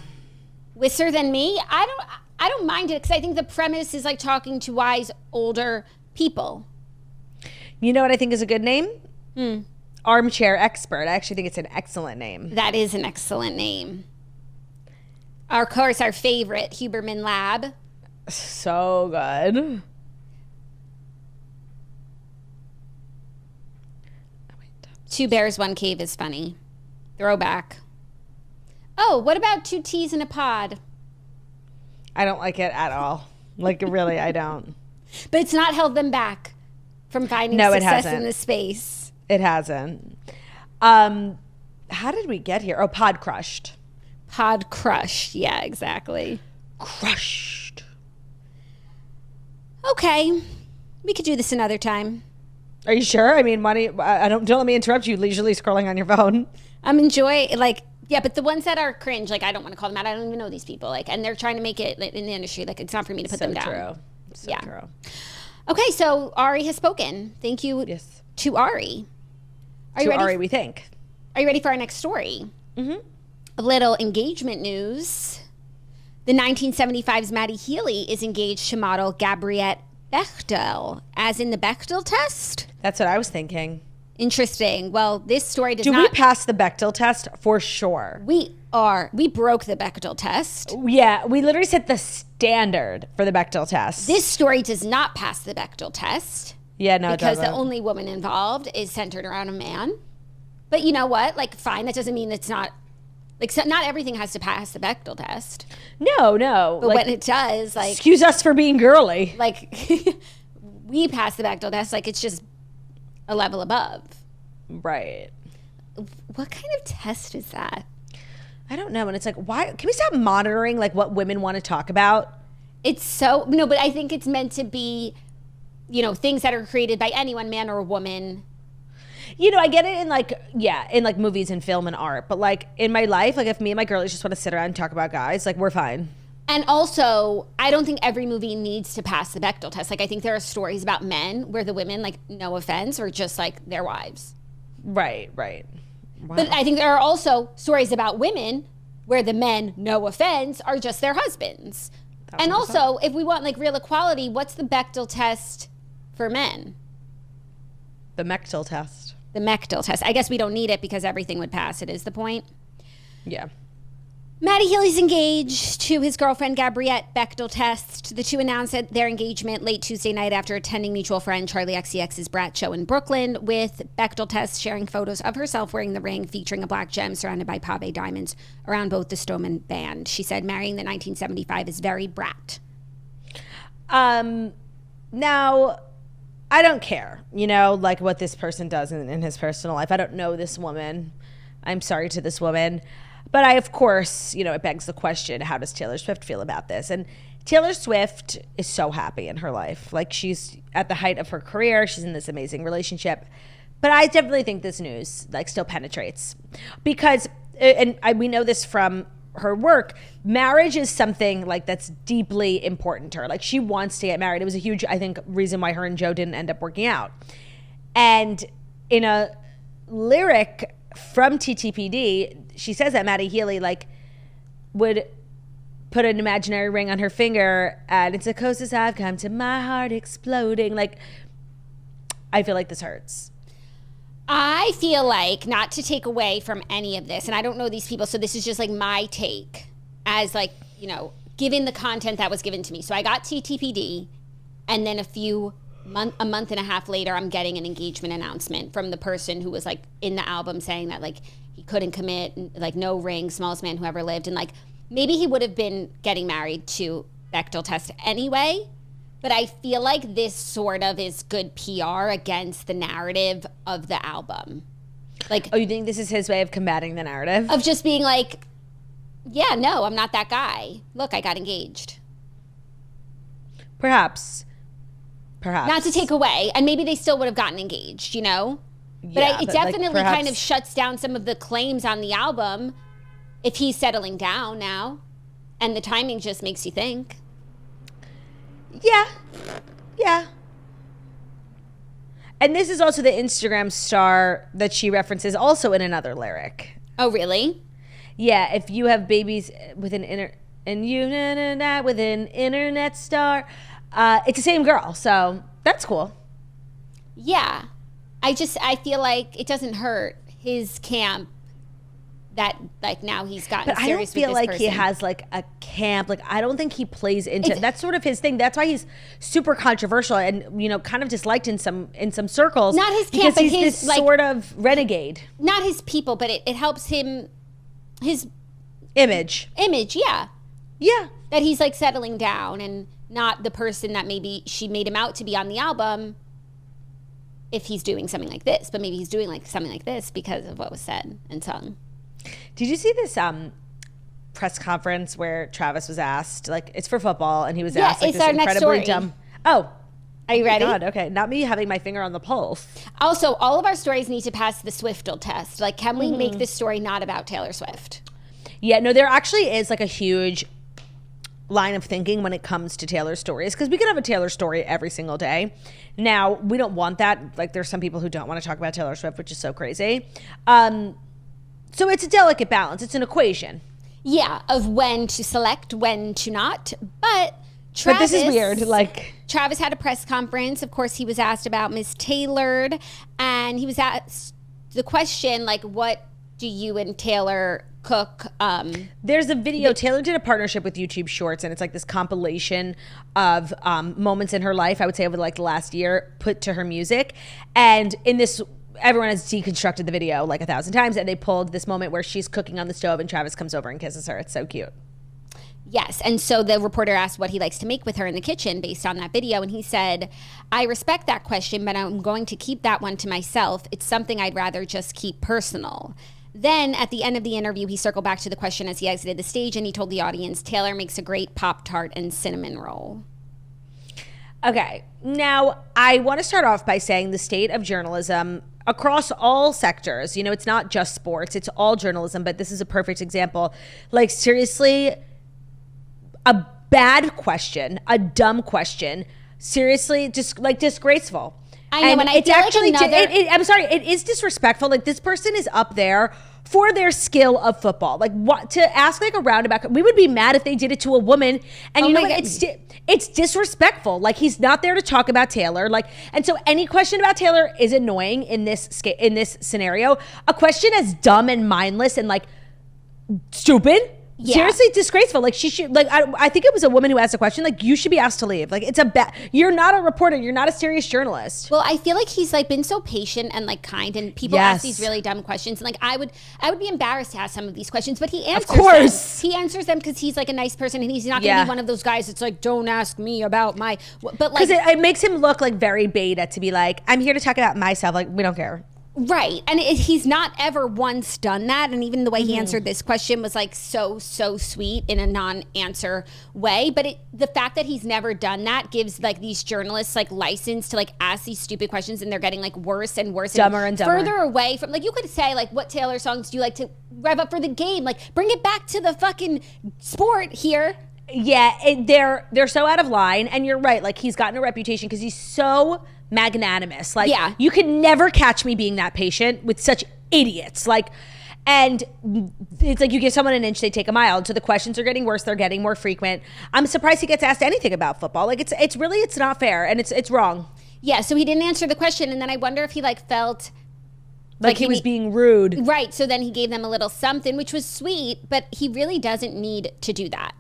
Wisser Than Me? I don't mind it because I think the premise is like talking to wise, older people. You know what I think is a good name? Armchair Expert. I actually think it's an excellent name. That is an excellent name. Of course, our favorite, Huberman Lab. So good. Two Bears, One Cave is funny. Throwback. Oh, what about Two Teas in a Pod? I don't like it at all. Like, really, I don't. But it's not held them back from finding success in the space. It hasn't. How did we get here? Oh, Pod Crushed. Pod Crushed. Yeah, exactly. Crushed. Okay, we could do this another time. Are you sure? I mean, don't let me interrupt you leisurely scrolling on your phone. I'm enjoying but the ones that are cringe, like I don't want to call them out. I don't even know these people, like, and they're trying to make it in the industry. Like, it's not for me to put them down. So true. Okay, so Ari has spoken. Thank you to Ari. Ari, we think. Are you ready for our next story? Mm-hmm. A little engagement news. The 1975's Matty Healy is engaged to model Gabbriette Bechtel, as in the Bechtel test? That's what I was thinking. Interesting. Well, this story does not... Do we pass the Bechtel test? For sure. We broke the Bechtel test. Yeah, we literally set the standard for the Bechtel test. This story does not pass the Bechtel test. Yeah, no, because the only woman involved is centered around a man. But you know what? Like, fine, that doesn't mean it's not... Like, so not everything has to pass the Bechtel test. No. But when it does, like... Excuse us for being girly. Like, we pass the Bechtel test, like, it's just a level above. Right. What kind of test is that? I don't know. And it's like, why... Can we stop monitoring, like, what women want to talk about? It's so, no, but I think it's meant to be, you know, things that are created by anyone, man or woman. You know, I get it in like, in like movies and film and art, but like in my life, like if me and my girlies just want to sit around and talk about guys, like we're fine. And also, I don't think every movie needs to pass the Bechtel test. Like I think there are stories about men where the women, like, no offense, are just like their wives. Right. Wow. But I think there are also stories about women where the men, no offense, are just their husbands. 100%. And also, if we want like real equality, what's the Bechtel test for men? The Bechtel test. The Bechtel test. I guess we don't need it because everything would pass it, is the point. Yeah. Matty Healy's engaged to his girlfriend Gabbriette. Bechtel test. The two announced their engagement late Tuesday night after attending mutual friend Charlie XCX's Brat show in Brooklyn, with Bechtel test sharing photos of herself wearing the ring featuring a black gem surrounded by pave diamonds around both the stone and band. She said marrying the 1975 is very Brat. Now, I don't care, you know, like what this person does in his personal life. I don't know this woman. I'm sorry to this woman. But I, of course, you know, it begs the question, how does Taylor Swift feel about this? And Taylor Swift is so happy in her life. Like, she's at the height of her career. She's in this amazing relationship. But I definitely think this news, like, still penetrates. Because, we know this from her work, marriage is something, like, that's deeply important to her. Like, she wants to get married. It was a huge, I think, reason why her and Joe didn't end up working out. And in a lyric from TTPD, she says that Matty Healy, like, would put an imaginary ring on her finger, and it's the closest I've come to my heart exploding. Like, I feel like this hurts. I feel like, not to take away from any of this, and I don't know these people, so this is just like my take as, like, you know, given the content that was given to me. So I got TTPD, and then a month and a half later, I'm getting an engagement announcement from the person who was, like, in the album saying that, like, he couldn't commit, like, no ring, smallest man who ever lived. And, like, maybe he would have been getting married to Bechtel test anyway. But I feel like this sort of is good PR against the narrative of the album. Like, oh, you think this is his way of combating the narrative? Of just being like, yeah, no, I'm not that guy. Look, I got engaged. Perhaps. Not to take away. And maybe they still would have gotten engaged, you know? But it definitely kind of shuts down some of the claims on the album if he's settling down now. And the timing just makes you think. Yeah. And this is also the Instagram star that she references also in another lyric. Oh, really? Yeah, if you have babies with an with an internet star, it's the same girl, so that's cool. Yeah. I feel like it doesn't hurt his camp that, like, now he's gotten but serious with this I don't feel like person. he has, like, a camp. Like, I don't think he plays into it. That's sort of his thing. That's why he's super controversial and, you know, kind of disliked in some circles. Not his camp, because but he's his, this like, sort of renegade. Not his people, but it helps him, his image, yeah. Yeah. That he's, like, settling down and not the person that maybe she made him out to be on the album if he's doing something like this. But maybe he's doing, like, something like this because of what was said and sung. Did you see this press conference where Travis was asked, like, it's for football, and he was asked, like, it's this our next story. dumb. Oh. Are you ready? God, okay. Not me having my finger on the pulse. Also, all of our stories need to pass the Swiftel test. Like, can we make this story not about Taylor Swift? Yeah, no, there actually is, like, a huge line of thinking when it comes to Taylor stories, because we could have a Taylor story every single day. Now, we don't want that. Like, there's some people who don't want to talk about Taylor Swift, which is so crazy. So it's a delicate balance. It's an equation. Yeah, of when to select, when to not. But Travis... But this is weird. Like, Travis had a press conference. Of course, he was asked about Miss Tailored. And he was asked the question, like, what do you and Taylor cook? There's a video. Taylor did a partnership with YouTube Shorts, and it's like this compilation of moments in her life, I would say over like the last year, put to her music. And in this... everyone has deconstructed the video like 1,000 times, and they pulled this moment where she's cooking on the stove and Travis comes over and kisses her. It's so cute. Yes, and so the reporter asked what he likes to make with her in the kitchen based on that video, and he said, I respect that question, but I'm going to keep that one to myself. It's something I'd rather just keep personal. Then at the end of the interview, he circled back to the question as he exited the stage, and he told the audience, Taylor makes a great Pop-Tart and cinnamon roll. Okay, now I want to start off by saying the state of journalism across all sectors, it's not just sports, it's all journalism, but this is a perfect example. Like, seriously, a bad question, a dumb question, seriously, just like disgraceful. I know, and it's actually I'm sorry, it is disrespectful. Like, this person is up there for their skill of football. Like, what to ask like a roundabout? We would be mad if they did it to a woman. And you know what? It's disrespectful. Like, he's not there to talk about Taylor. Like, and so any question about Taylor is annoying in this scenario. A question as dumb and mindless and like stupid. Yeah. Seriously disgraceful. Like, she should, like, I think it was a woman who asked a question. Like, you should be asked to leave. Like, it's you're not a reporter. You're not a serious journalist. Well, I feel like he's like been so patient and like kind, and people ask these really dumb questions. And like, I would be embarrassed to ask some of these questions, but he answers them. Of course. He answers them because he's like a nice person, and he's not going to be one of those guys that's like, don't ask me about my, but like. Because it makes him look like very beta to be like, I'm here to talk about myself. Like, we don't care. Right. And he's not ever once done that. And even the way he answered this question was like so sweet in a non-answer way. But the fact that he's never done that gives like these journalists like license to like ask these stupid questions, and they're getting like worse and worse. Dumber and dumber. Further away from, like, you could say like, what Taylor songs do you like to rev up for the game? Like, bring it back to the fucking sport here. Yeah, they're so out of line. And you're right. Like, he's gotten a reputation because he's so magnanimous. Like, you could never catch me being that patient with such idiots. Like, and it's like you give someone an inch, they take a mile. And so the questions are getting worse. They're getting more frequent. I'm surprised he gets asked anything about football. Like, it's really not fair, and it's wrong. Yeah. So he didn't answer the question, and then I wonder if he like felt like he was being rude. Right. So then he gave them a little something, which was sweet, but he really doesn't need to do that.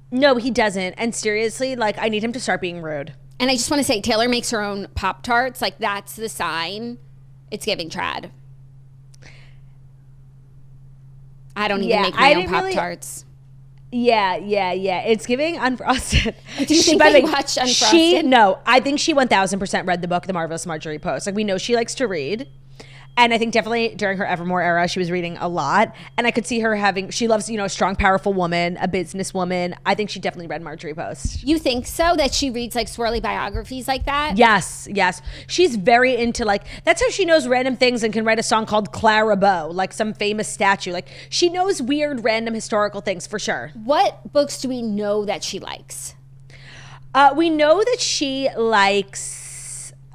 No, he doesn't. And seriously, like, I need him to start being rude. And I just want to say, Taylor makes her own Pop-Tarts. Like, that's the sign. It's giving trad. I don't even make my own Pop-Tarts. Yeah. It's giving Unfrosted. Do you think they watch Unfrosted? No, I think she 1,000% read the book, The Marvelous Marjorie Post. Like, we know she likes to read. And I think definitely during her Evermore era, she was reading a lot. And I could see her she loves, a strong, powerful woman, a businesswoman. I think she definitely read Marjorie Post. You think so? That she reads like swirly biographies like that? Yes. She's very into like, that's how she knows random things and can write a song called Clara Bow, like some famous statue. Like, she knows weird, random historical things for sure. What books do we know that she likes? We know that she likes...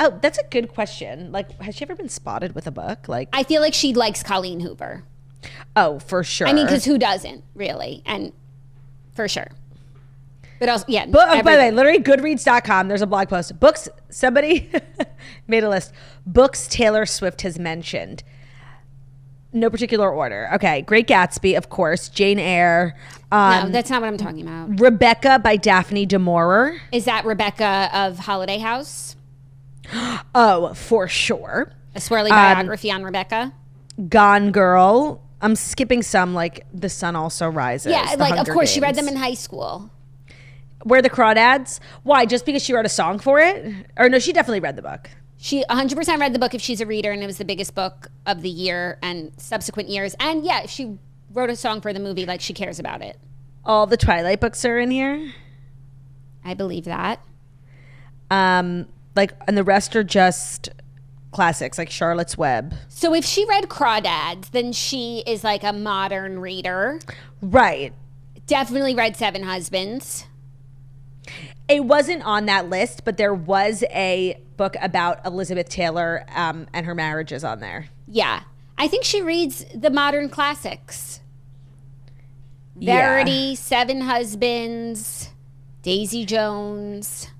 Oh, that's a good question. Like, has she ever been spotted with a book? Like, I feel like she likes Colleen Hoover. Oh, for sure. I mean, because who doesn't, really? And for sure. But also, yeah. By the way, literally Goodreads.com, there's a blog post. Books, somebody made a list. Books Taylor Swift has mentioned. No particular order. Okay, Great Gatsby, of course. Jane Eyre. No, that's not what I'm talking about. Rebecca by Daphne du Maurier. Is that Rebecca of Holiday House? Oh, for sure. A swirly biography on Rebecca. Gone Girl. I'm skipping some, like The Sun Also Rises. Yeah, like, Hunger of course, Games. she read them in high school. Where the Crawdads? Why? Just because she wrote a song for it? Or no, she definitely read the book. She 100% read the book if she's a reader, and it was the biggest book of the year and subsequent years. And yeah, she wrote a song for the movie, like she cares about it. All the Twilight books are in here? I believe that. Like, and the rest are just classics, like Charlotte's Web. So if she read Crawdads, then she is like a modern reader. Right. Definitely read Seven Husbands. It wasn't on that list, but there was a book about Elizabeth Taylor and her marriages on there. Yeah. I think she reads the modern classics. Verity, Seven Husbands, Daisy Jones.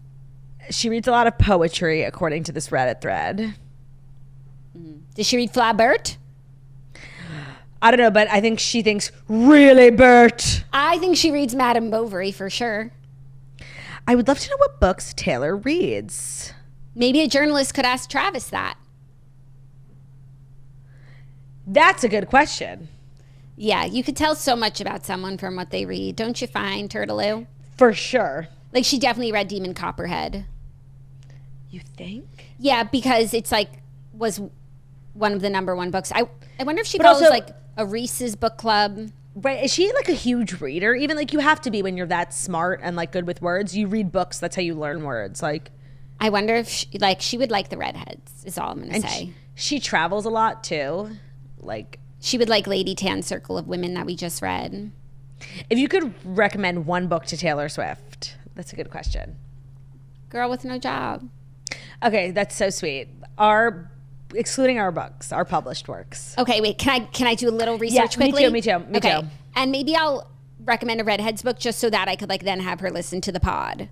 She reads a lot of poetry, according to this Reddit thread. Does she read Flaubert? I don't know, but I think she thinks, really, Bert? I think she reads Madame Bovary for sure. I would love to know what books Taylor reads. Maybe a journalist could ask Travis that. That's a good question. Yeah, you could tell so much about someone from what they read, don't you find, Turtaloo? For sure. Like, she definitely read Demon Copperhead. You think? Yeah, because it's like, was one of the number one books. I wonder if she But follows also- like a Reese's book club. Right. Is she like a huge reader? Even like you have to be when you're that smart and like good with words. You read books. That's how you learn words. Like, I wonder if she would like the redheads is all I'm going to say. She travels a lot too. Like, she would like Lady Tan Circle of Women that we just read. if you could recommend one book to Taylor Swift, that's a good question. Girl with No Job. Okay, that's so sweet. Excluding our books, our published works. Okay, wait. Can I do a little research quickly? Me too. And maybe I'll recommend a redheads book just so that I could like then have her listen to the pod.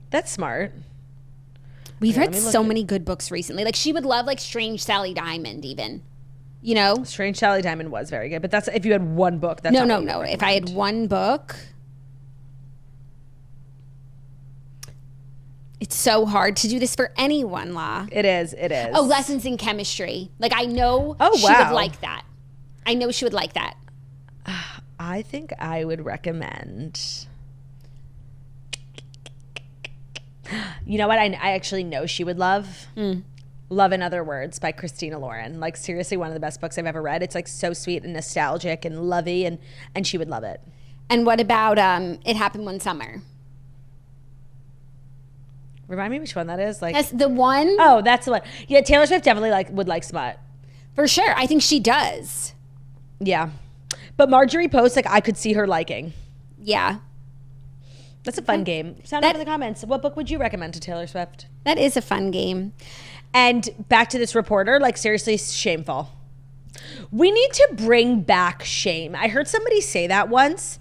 That's smart. We've read so many good books recently. Like she would love like Strange Sally Diamond even. You know? Strange Sally Diamond was very good, but that's if you had one book. That's No. If I had one book, it's so hard to do this for anyone, La. It is. Oh, Lessons in Chemistry. Like I know she would like that. I know she would like that. I think I would recommend. You know what? I actually know she would love. Love in Other Words by Christina Lauren. Like seriously, one of the best books I've ever read. It's like so sweet and nostalgic and lovey, and she would love it. And what about It Happened One Summer? Remind me which one that is. Like That's the one. Oh, that's the one. Yeah, Taylor Swift definitely would like smut. For sure. I think she does. Yeah. But Marjorie Post, like I could see her liking. Yeah. That's a fun game. Sound out in the comments. What book would you recommend to Taylor Swift? That is a fun game. And back to this reporter, like seriously shameful. We need to bring back shame. I heard somebody say that once.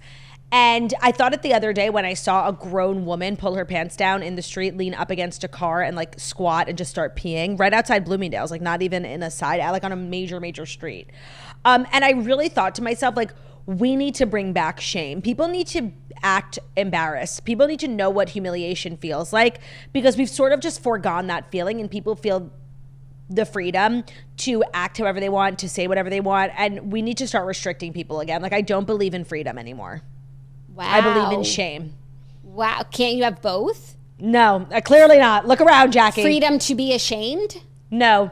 And I thought it the other day when I saw a grown woman pull her pants down in the street, lean up against a car and like squat and just start peeing right outside Bloomingdale's, like not even in a side, like on a major street. And I really thought to myself, like, we need to bring back shame. People need to act embarrassed. People need to know what humiliation feels like because we've sort of just foregone that feeling and people feel the freedom to act however they want, to say whatever they want. And we need to start restricting people again. Like, I don't believe in freedom anymore. Wow. I believe in shame. Wow. Can't you have both? No, clearly not. Look around, Jackie. Freedom to be ashamed? No.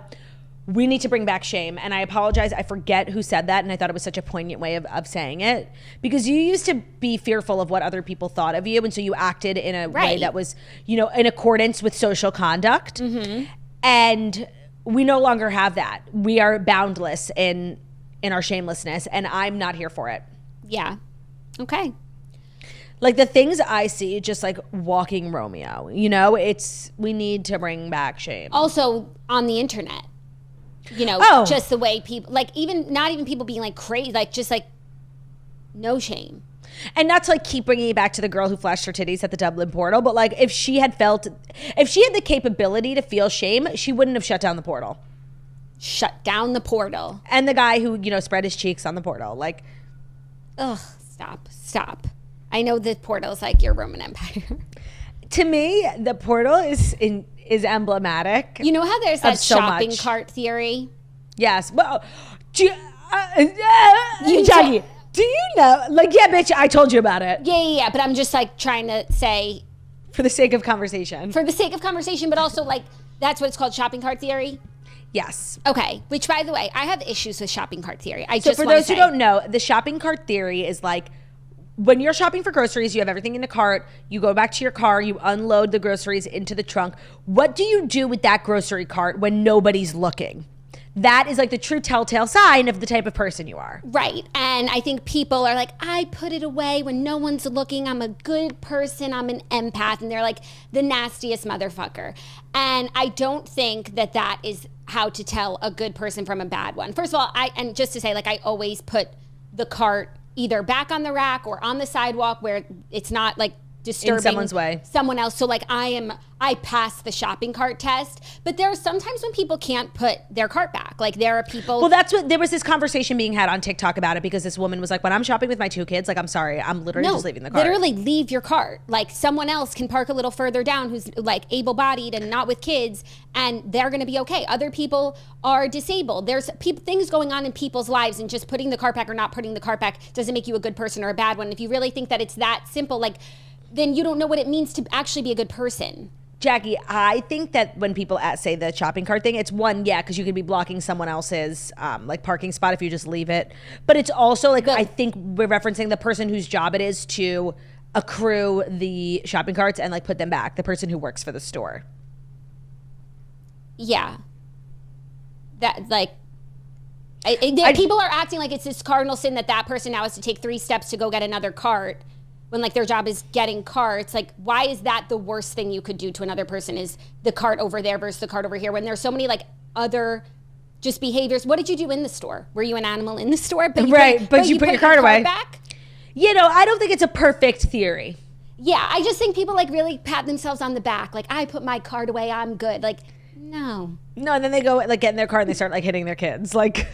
We need to bring back shame. And I apologize. I forget who said that. And I thought it was such a poignant way of saying it. Because you used to be fearful of what other people thought of you. And so you acted in a way that was, you know, in accordance with social conduct. Mm-hmm. And we no longer have that. We are boundless in our shamelessness. And I'm not here for it. Yeah. Okay. Like the things I see, just like walking Romeo, you know, we need to bring back shame. Also on the internet, you know, just the way people, like not even people being like crazy, like just like no shame. And not to like keep bringing it back to the girl who flashed her titties at the Dublin portal, but like if she had the capability to feel shame, she wouldn't have shut down the portal. Shut down the portal. And the guy who, you know, spread his cheeks on the portal, like. Ugh, stop. I know the portal is like your Roman Empire. To me, the portal is emblematic. You know how there's that shopping cart theory? Yes. Well, Jackie, do you know? Like, yeah, bitch, I told you about it. Yeah. But I'm just like trying to say. For the sake of conversation. But also like that's what it's called, shopping cart theory? Yes. Okay. Which, by the way, I have issues with shopping cart theory. So for those who don't know, the shopping cart theory is like, when you're shopping for groceries, you have everything in the cart, you go back to your car, you unload the groceries into the trunk. What do you do with that grocery cart when nobody's looking? That is like the true telltale sign of the type of person you are. Right. And I think people are like, I put it away when no one's looking. I'm a good person. I'm an empath. And they're like the nastiest motherfucker. And I don't think that is how to tell a good person from a bad one. First of all, and just to say, like, I always put the cart either back on the rack or on the sidewalk where it's not like disturbing in someone's way. Someone else. So like I pass the shopping cart test, but there are sometimes when people can't put their cart back. Like there are people. Well, there was this conversation being had on TikTok about it because this woman was like, when I'm shopping with my 2 kids, like, I'm sorry, I'm literally just leaving the cart. Literally leave your cart. Like someone else can park a little further down who's like able-bodied and not with kids, and they're going to be okay. Other people are disabled. There's things going on in people's lives, and just putting the cart back or not putting the cart back doesn't make you a good person or a bad one. If you really think that it's that simple, like, then you don't know what it means to actually be a good person. Jackie, I think that when people say the shopping cart thing, it's one, yeah, because you could be blocking someone else's like parking spot if you just leave it. But it's also like, I think we're referencing the person whose job it is to accrue the shopping carts and like put them back, the person who works for the store. Yeah. That like, people are acting like it's this cardinal sin that person now has to take 3 steps to go get another cart when like their job is getting carts. Like, why is that the worst thing you could do to another person, is the cart over there versus the cart over here, when there's so many like other just behaviors? What did you do in the store? Were you an animal in the store? But you put your cart away. Back? You know, I don't think it's a perfect theory. Yeah, I just think people like really pat themselves on the back. Like, I put my cart away, I'm good. Like, no, and then they go like get in their car and they start like hitting their kids. Like,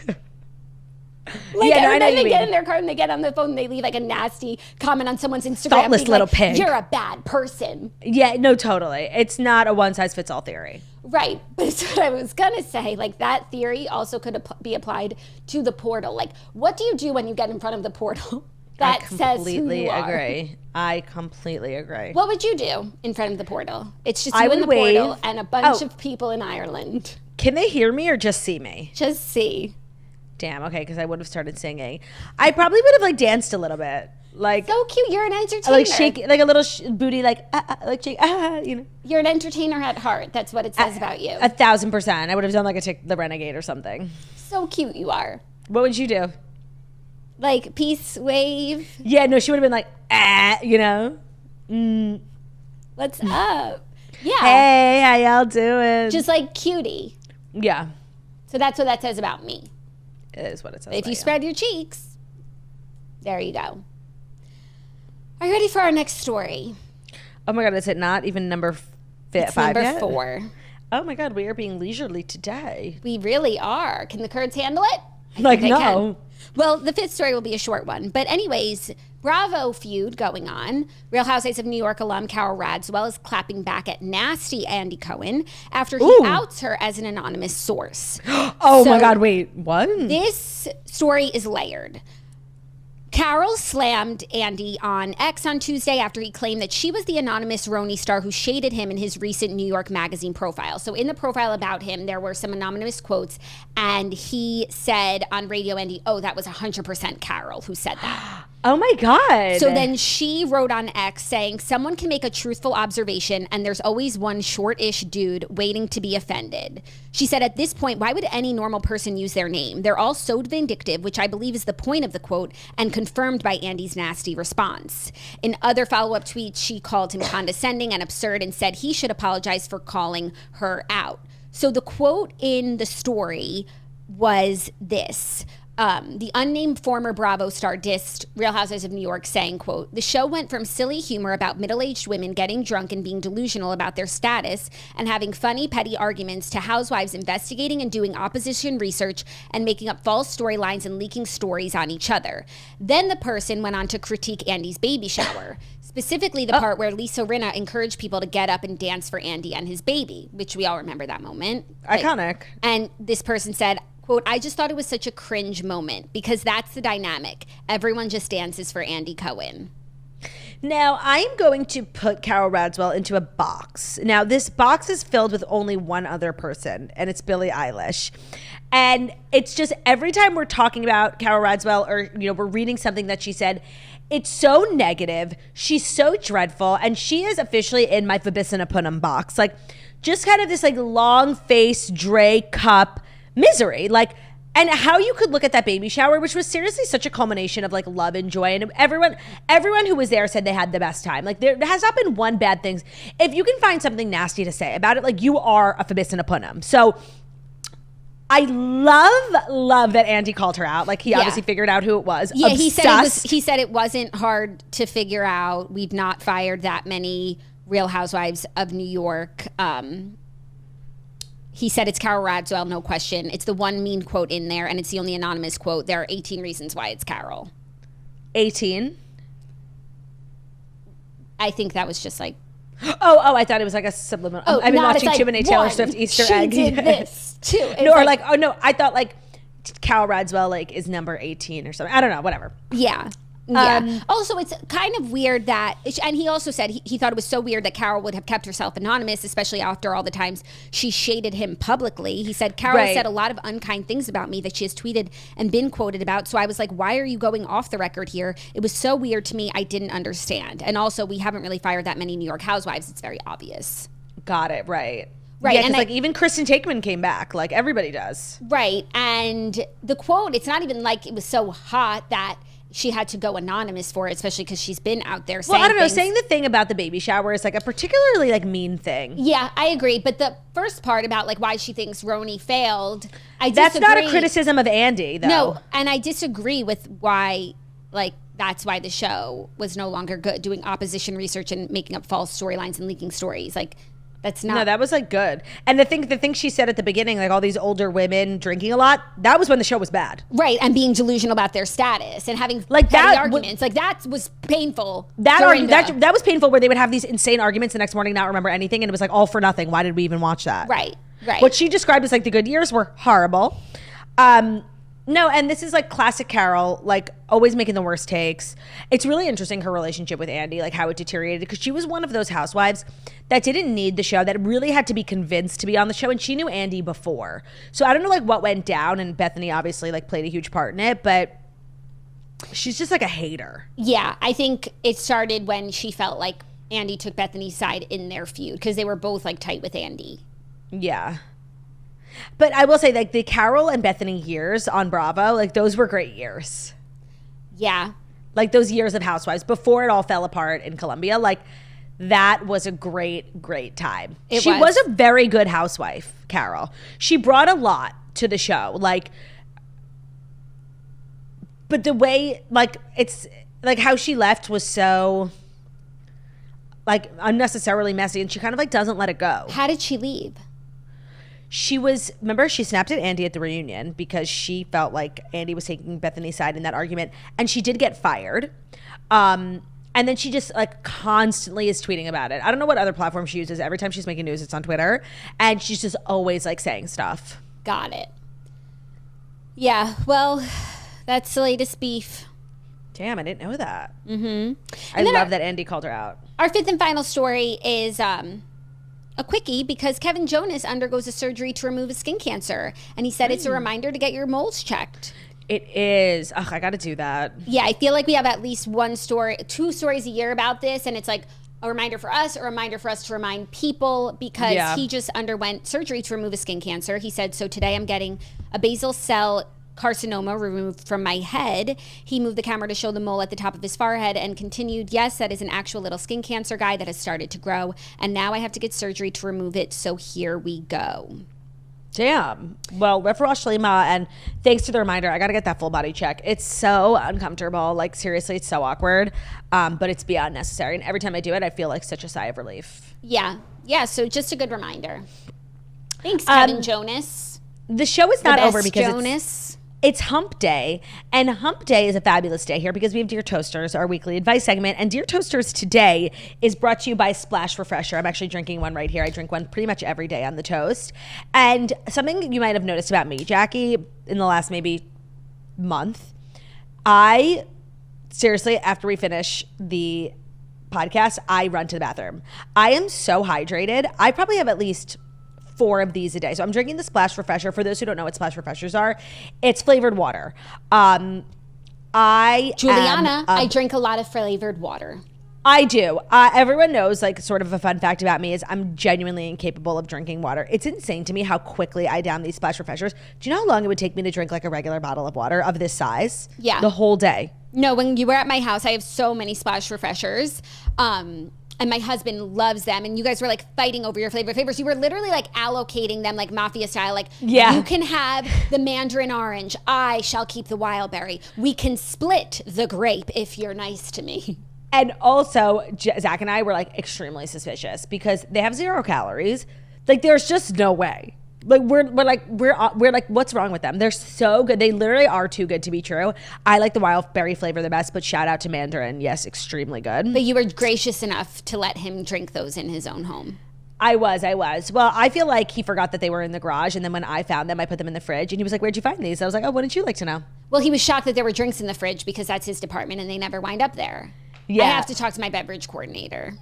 then they get in their car and they get on the phone and they leave like a nasty comment on someone's Instagram. Thoughtless little pig. You're a bad person. Yeah, no, totally. It's not a one size fits all theory. Right, but it's what I was gonna say. Like, that theory also could be applied to the portal. Like, what do you do when you get in front of the portal that says who you are? I completely agree. What would you do in front of the portal? It's just you in the portal and a bunch of people in Ireland. Can they hear me or just see me? Just see. Damn, okay, because I would have started singing. I probably would have like danced a little bit. Like, so cute. You're an entertainer. Like shake, like a little booty, like shake, you know. You're an entertainer at heart. That's what it says about you. 1,000%. I would have done like the Renegade or something. So cute you are. What would you do? Like peace wave? Yeah, no, she would have been like, you know. What's up? Yeah. Hey, how y'all doing? Just like cutie. Yeah. So that's what that says about me. It is what it says. If you spread your cheeks, there you go. Are you ready for our next story? Oh my God, is it not even number 5 number yet? 4. Oh my God, we are being leisurely today. We really are. Can the kurds handle it? Like, no. Well, the 5th story will be a short one. But anyways, Bravo feud going on. Real Housewives of New York alum Carole Radziwill is clapping back at nasty Andy Cohen after he outs her as an anonymous source. Oh my God, wait, what? This story is layered. Carole slammed Andy on X on Tuesday after he claimed that she was the anonymous RHONY star who shaded him in his recent New York Magazine profile. So in the profile about him, there were some anonymous quotes, and he said on Radio Andy, oh, that was 100% Carole who said that. Oh my God. So then she wrote on X saying, someone can make a truthful observation and there's always one short-ish dude waiting to be offended. She said, at this point, why would any normal person use their name? They're all so vindictive, which I believe is the point of the quote, and confirmed by Andy's nasty response. In other follow-up tweets, she called him condescending and absurd and said he should apologize for calling her out. So the quote in the story was this. The unnamed former Bravo star dissed Real Housewives of New York, saying, quote, the show went from silly humor about middle-aged women getting drunk and being delusional about their status and having funny, petty arguments to housewives investigating and doing opposition research and making up false storylines and leaking stories on each other. Then the person went on to critique Andy's baby shower, specifically the part where Lisa Rinna encouraged people to get up and dance for Andy and his baby, which we all remember that moment. Iconic. And this person said, quote, I just thought it was such a cringe moment because that's the dynamic. Everyone just dances for Andy Cohen. Now, I'm going to put Carole Radziwill into a box. Now, this box is filled with only one other person, and it's Billie Eilish. And it's just every time we're talking about Carole Radziwill or, you know, we're reading something that she said, it's so negative. She's so dreadful. And she is officially in my Fabissina box. Like, just kind of this, like, long face, Dre cup misery. Like, and how you could look at that baby shower, which was seriously such a culmination of like love and joy, and everyone who was there said they had the best time. Like, there has not been one bad thing. If you can find something nasty to say about it, like, you are a Fabissina. So I love that Andy called her out. Like, he obviously figured out who it was. Yeah, Obsessed. he said it wasn't hard to figure out. We've not fired that many Real Housewives of New York. He said it's Carole Radziwill, no question. It's the one mean quote in there, and it's the only anonymous quote. There are 18 reasons why it's Carole. 18? I think that was just like... Oh, I thought it was like a subliminal... Oh, I've been watching like too many Taylor Swift Easter eggs. She did this, too. No, or like, oh no, I thought like Carole Radziwill like is number 18 or something. I don't know, whatever. Yeah. Also, it's kind of weird that, and he also said he thought it was so weird that Carole would have kept herself anonymous, especially after all the times she shaded him publicly. He said, Carole said a lot of unkind things about me that she has tweeted and been quoted about. So I was like, why are you going off the record here? It was so weird to me. I didn't understand. And also, we haven't really fired that many New York housewives. It's very obvious. Got it. Right. Right. Yeah, because like even Kristen Takeman came back, like everybody does. Right. And the quote, it's not even like it was so hot that she had to go anonymous for it, especially because she's been out there saying I don't know, things. saying the thing about the baby shower is like a particularly like mean thing. Yeah, I agree. But the first part about like why she thinks RHONY failed, I disagree. That's not a criticism of Andy, though. No, and I disagree with why, like, that's why the show was no longer good, doing opposition research and making up false storylines and leaking stories. Like, that's not. No, that was like good. And the thing she said at the beginning, like all these older women drinking a lot, that was when the show was bad. Right, and being delusional about their status and having like petty arguments. Like that was painful. That was painful where they would have these insane arguments the next morning, not remember anything, and it was like all for nothing. Why did we even watch that? Right. What she described as like the good years were horrible. No, and this is like classic Carole, like always making the worst takes. It's really interesting her relationship with Andy, like how it deteriorated, because she was one of those housewives that didn't need the show, that really had to be convinced to be on the show, and she knew Andy before. So I don't know like what went down, and Bethany obviously like played a huge part in it, but she's just like a hater. Yeah, I think it started when she felt like Andy took Bethany's side in their feud, because they were both like tight with Andy. Yeah. But I will say, like, the Carole and Bethany years on Bravo, like, those were great years. Yeah. Like, those years of Housewives, before it all fell apart in Colombia, like, that was a great, great time. She was a very good housewife, Carole. She brought a lot to the show. Like, but the way, like, it's, like, how she left was so, like, unnecessarily messy, and she kind of, like, doesn't let it go. How did she leave? Remember, she snapped at Andy at the reunion because she felt like Andy was taking Bethany's side in that argument, and she did get fired. And then she just like constantly is tweeting about it. I don't know what other platform she uses. Every time she's making news, it's on Twitter, and she's just always like saying stuff. Got it. Yeah, well, that's the latest beef. Damn, I didn't know that. Mm-hmm. I love that Andy called her out. Our fifth and final story is a quickie, because Kevin Jonas undergoes a surgery to remove a skin cancer, and he said it's a reminder to get your moles checked. It is. Ugh, I got to do that. Yeah, I feel like we have at least two stories a year about this, and it's like a reminder for us to remind people, because he just underwent surgery to remove a skin cancer. He said, so today I'm getting a basal cell carcinoma removed from my head. He moved the camera to show the mole at the top of his forehead and continued, yes, that is an actual little skin cancer guy that has started to grow, and now I have to get surgery to remove it, so here we go. Damn. Well, referral Shalima, and thanks to the reminder, I got to get that full body check. It's so uncomfortable. Like, seriously, it's so awkward, but it's beyond necessary, and every time I do it, I feel like such a sigh of relief. Yeah, so just a good reminder. Thanks, Kevin Jonas. The show is not over because Jonas. It's Hump Day, and Hump Day is a fabulous day here because we have Dear Toasters, our weekly advice segment, and Dear Toasters today is brought to you by Splash Refresher. I'm actually drinking one right here. I drink one pretty much every day on the toast. And something you might have noticed about me, Jackie, in the last maybe month, I seriously, after we finish the podcast, I run to the bathroom. I am so hydrated. I probably have at least 4 of these a day. So I'm drinking the Splash Refresher. For those who don't know what Splash Refreshers are, it's flavored water. Juliana, I drink a lot of flavored water. I do. Everyone knows, like, sort of a fun fact about me is I'm genuinely incapable of drinking water. It's insane to me how quickly I down these Splash Refreshers. Do you know how long it would take me to drink like a regular bottle of water of this size? Yeah. The whole day. No, when you were at my house, I have so many Splash Refreshers. And my husband loves them, and you guys were like fighting over your flavors. You were literally like allocating them like mafia style. Like, you can have the mandarin orange. I shall keep the wild berry. We can split the grape if you're nice to me. And also, Zach and I were like extremely suspicious because they have 0 calories. Like, there's just no way. Like, we're like, what's wrong with them? They're so good. They literally are too good to be true. I like the wild berry flavor the best, but shout out to Mandarin. Yes, extremely good. But you were gracious enough to let him drink those in his own home. I was. Well, I feel like he forgot that they were in the garage, and then when I found them, I put them in the fridge, and he was like, where'd you find these? I was like, oh, wouldn't you like to know? Well, he was shocked that there were drinks in the fridge because that's his department and they never wind up there. Yeah. I have to talk to my beverage coordinator.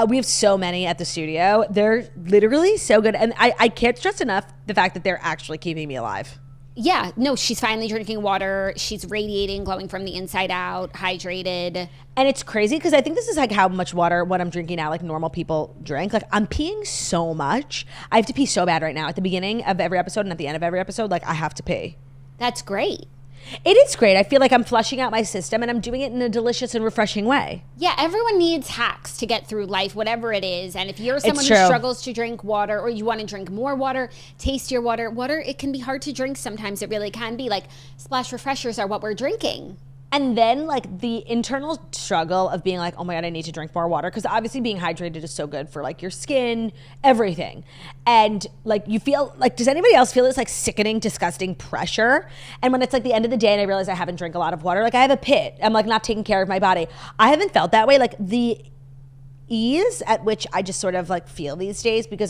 We have so many at the studio. They're literally so good. And I can't stress enough the fact that they're actually keeping me alive. Yeah, no, she's finally drinking water. She's radiating, glowing from the inside out, hydrated. And it's crazy because I think this is like how much water, what I'm drinking now, like normal people drink. Like I'm peeing so much. I have to pee so bad right now. At the beginning of every episode and at the end of every episode, like I have to pee. That's great. It is great. I feel like I'm flushing out my system and I'm doing it in a delicious and refreshing way. Yeah, everyone needs hacks to get through life, whatever it is. And if you're someone who struggles to drink water or you want to drink more water, taste your water. Water, it can be hard to drink sometimes. It really can be. Like splash refreshers are what we're drinking. And then like the internal struggle of being like, oh my God, I need to drink more water. Because obviously being hydrated is so good for like your skin, everything. And like you feel like, does anybody else feel this like sickening, disgusting pressure? And when it's like the end of the day and I realize I haven't drank a lot of water, like I have a pit. I'm like not taking care of my body. I haven't felt that way. Like the ease at which I just sort of like feel these days because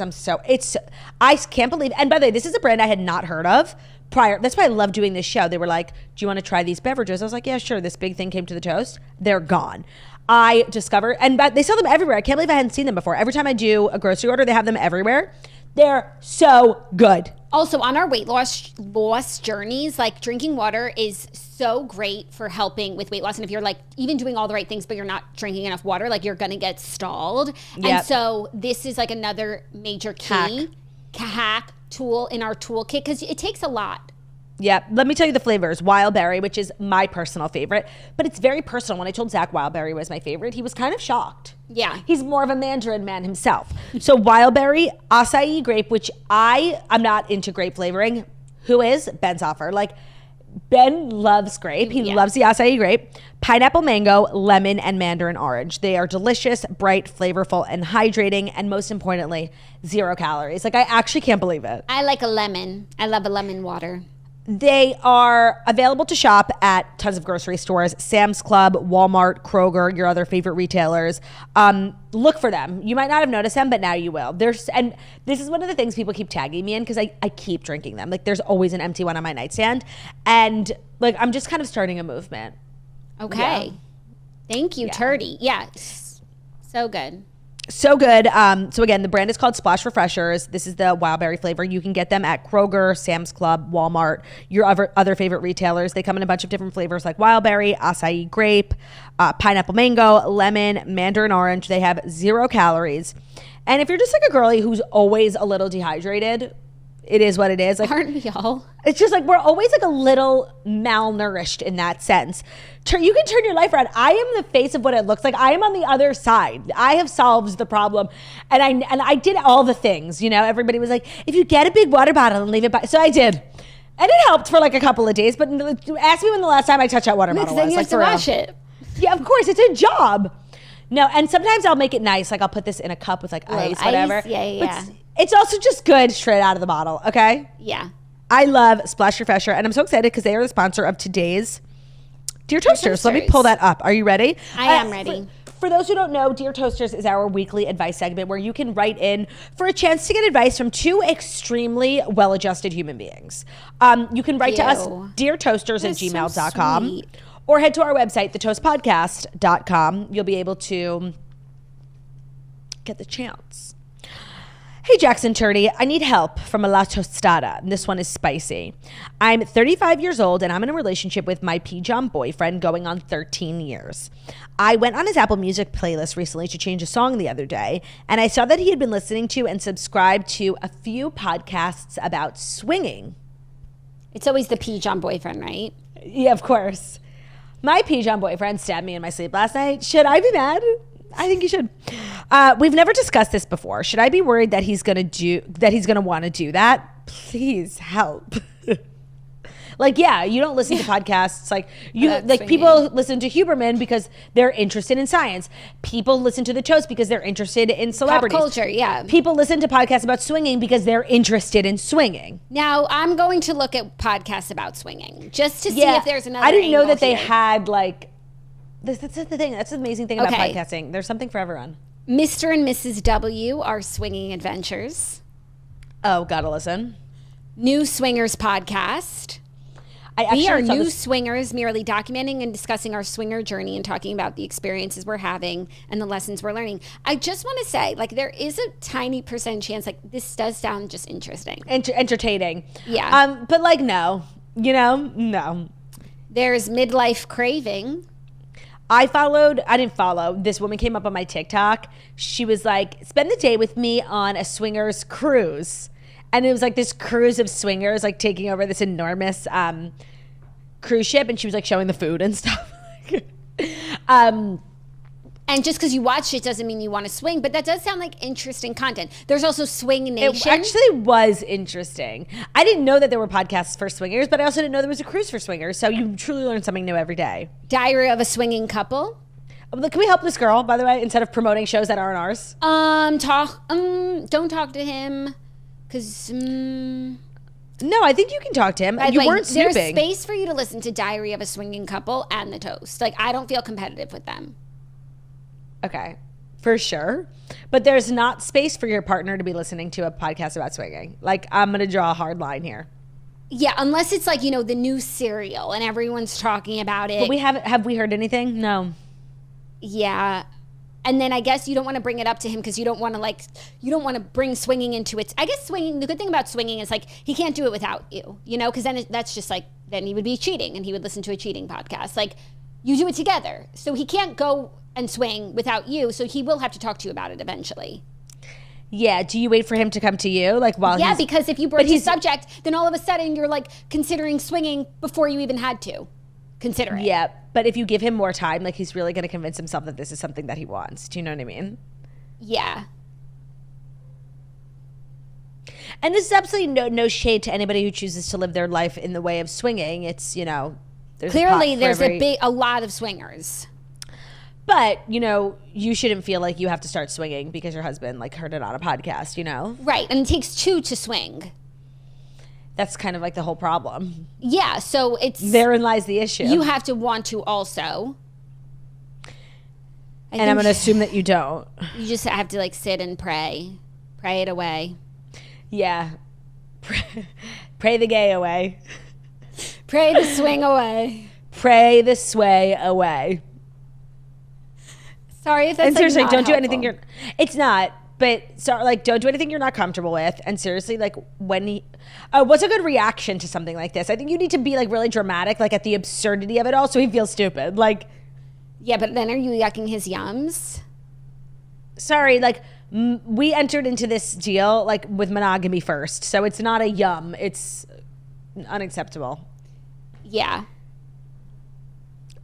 I can't believe, and by the way, this is a brand I had not heard of prior. That's why I love doing this show. They were like, do you want to try these beverages? I was like, yeah, sure. This big thing came to the toast. They're gone. I discovered, and they sell them everywhere. I can't believe I hadn't seen them before. Every time I do a grocery order, they have them everywhere. They're so good. Also, on our weight loss journeys, like drinking water is so great for helping with weight loss. And if you're like even doing all the right things, but you're not drinking enough water, like you're going to get stalled. Yep. And so this is like another major key hack tool in our toolkit because it takes a lot. Yeah, let me tell you the flavors. Wild berry, which is my personal favorite, but it's very personal. When I told Zach wild berry was my favorite, he was kind of shocked. Yeah. He's more of a mandarin man himself. So wild berry, acai grape, which I'm not into grape flavoring. Who is? Ben's offer. Like Ben loves grape. He loves the acai grape. Pineapple mango, lemon, and mandarin orange. They are delicious, bright, flavorful, and hydrating, and most importantly, 0 calories. Like I actually can't believe it. I like a lemon. I love a lemon water. They are available to shop at tons of grocery stores, Sam's Club, Walmart, Kroger, your other favorite retailers. Look for them. You might not have noticed them, but now you will. And this is one of the things people keep tagging me in because I keep drinking them. Like there's always an empty one on my nightstand. And like I'm just kind of starting a movement. Okay. Yeah. Thank you, Turdy. Yeah. So good. So good. So again, the brand is called Splash Refreshers. This is the wild berry flavor. You can get them at Kroger, Sam's Club, Walmart, your other favorite retailers. They come in a bunch of different flavors like wild berry, acai grape, pineapple mango, lemon, mandarin orange. They have 0 calories. And if you're just like a girly who's always a little dehydrated, it is what it is. Like, aren't we all? It's just like we're always like a little malnourished in that sense. You can turn your life around. I am the face of what it looks like. I am on the other side. I have solved the problem, and I did all the things. You know, everybody was like, if you get a big water bottle and leave it by. So I did, and it helped for like a couple of days. But ask me when the last time I touched that water bottle was. Then you have to wash it. Yeah, of course, it's a job. No, and sometimes I'll make it nice. Like I'll put this in a cup with like ice, whatever. Yeah. It's also just good straight out of the bottle, okay? Yeah. I love Splash Refresher, and I'm so excited because they are the sponsor of today's Dear Toasters. Let me pull that up. Are you ready? I am ready. For those who don't know, Dear Toasters is our weekly advice segment where you can write in for a chance to get advice from 2 extremely well-adjusted human beings. You can write to us, deartoasters@gmail.com, or head to our website, thetoastpodcast.com. You'll be able to get the chance. Hey, Jackson Turdy, I need help from a La Tostada. And this one is spicy. I'm 35 years old, and I'm in a relationship with my P-Jam boyfriend going on 13 years. I went on his Apple Music playlist recently to change a song the other day, and I saw that he had been listening to and subscribed to a few podcasts about swinging. It's always the P-Jam boyfriend, right? Yeah, of course. My P-Jam boyfriend stabbed me in my sleep last night. Should I be mad? I think you should. We've never discussed this before. Should I be worried that he's gonna want to do that? Please help. Like, yeah, you don't listen to podcasts like people listen to Huberman because they're interested in science. People listen to The Toast because they're interested in celebrities. Pop culture, yeah. People listen to podcasts about swinging because they're interested in swinging. Now, I'm going to look at podcasts about swinging just to see if there's another. I didn't know that they here. had like. That's the thing. That's the amazing thing about podcasting. There's something for everyone. Mr. and Mrs. W are swinging adventures. Oh, gotta listen. New Swingers podcast. We are new swingers, merely documenting and discussing our swinger journey and talking about the experiences we're having and the lessons we're learning. I just want to say, like, there is a tiny percent chance, like, this does sound just interesting. Entertaining. Yeah. But, like, no. No. There's midlife craving. I didn't follow. This woman came up on my TikTok. She was like, spend the day with me on a swingers cruise. And it was like this cruise of swingers, like taking over this enormous cruise ship. And she was like showing the food and stuff. And just because you watch it doesn't mean you want to swing, but that does sound like interesting content. There's also Swing Nation. It actually was interesting. I didn't know that there were podcasts for swingers, but I also didn't know there was a cruise for swingers. So you truly learn something new every day. Diary of a Swinging Couple. Can we help this girl, by the way, instead of promoting shows that aren't ours? Don't talk to him. Because, no, I think you can talk to him. You weren't snooping. There's space for you to listen to Diary of a Swinging Couple and The Toast. Like, I don't feel competitive with them. Okay, for sure. But there's not space for your partner to be listening to a podcast about swinging. Like, I'm going to draw a hard line here. Yeah, unless it's like, the new Serial and everyone's talking about it. But have we heard anything? No. Yeah. And then I guess you don't want to bring it up to him because you don't want to bring swinging into it. I guess swinging, the good thing about swinging is like he can't do it without you, because then that's just like, then he would be cheating and he would listen to a cheating podcast. Like you do it together. So he can't go and swing without you. So he will have to talk to you about it eventually. Yeah. Do you wait for him to come to you? Like while Yeah, because if you broach the subject, then all of a sudden you're like considering swinging before you even had to consider it. Yeah. But if you give him more time, like he's really going to convince himself that this is something that he wants. Do you know what I mean? Yeah. And this is absolutely no shade to anybody who chooses to live their life in the way of swinging. It's, there's clearly there's a lot of swingers. But, you shouldn't feel like you have to start swinging because your husband like heard it on a podcast, Right. And it takes two to swing. That's kind of like the whole problem. Yeah, so therein lies the issue. You have to want to also. And I'm going to assume that you don't. You just have to like sit and pray it away. Yeah. Pray the gay away. Pray the swing away. Pray the sway away. Sorry if that's and seriously, not don't do helpful. anything it's not. But don't do anything you're not comfortable with. And seriously, like what's a good reaction to something like this? I think you need to be like really dramatic, like at the absurdity of it all, so he feels stupid. Like, yeah, but then are you yucking his yums? Sorry, like we entered into this deal like with monogamy first, so it's not a yum. It's unacceptable. Yeah.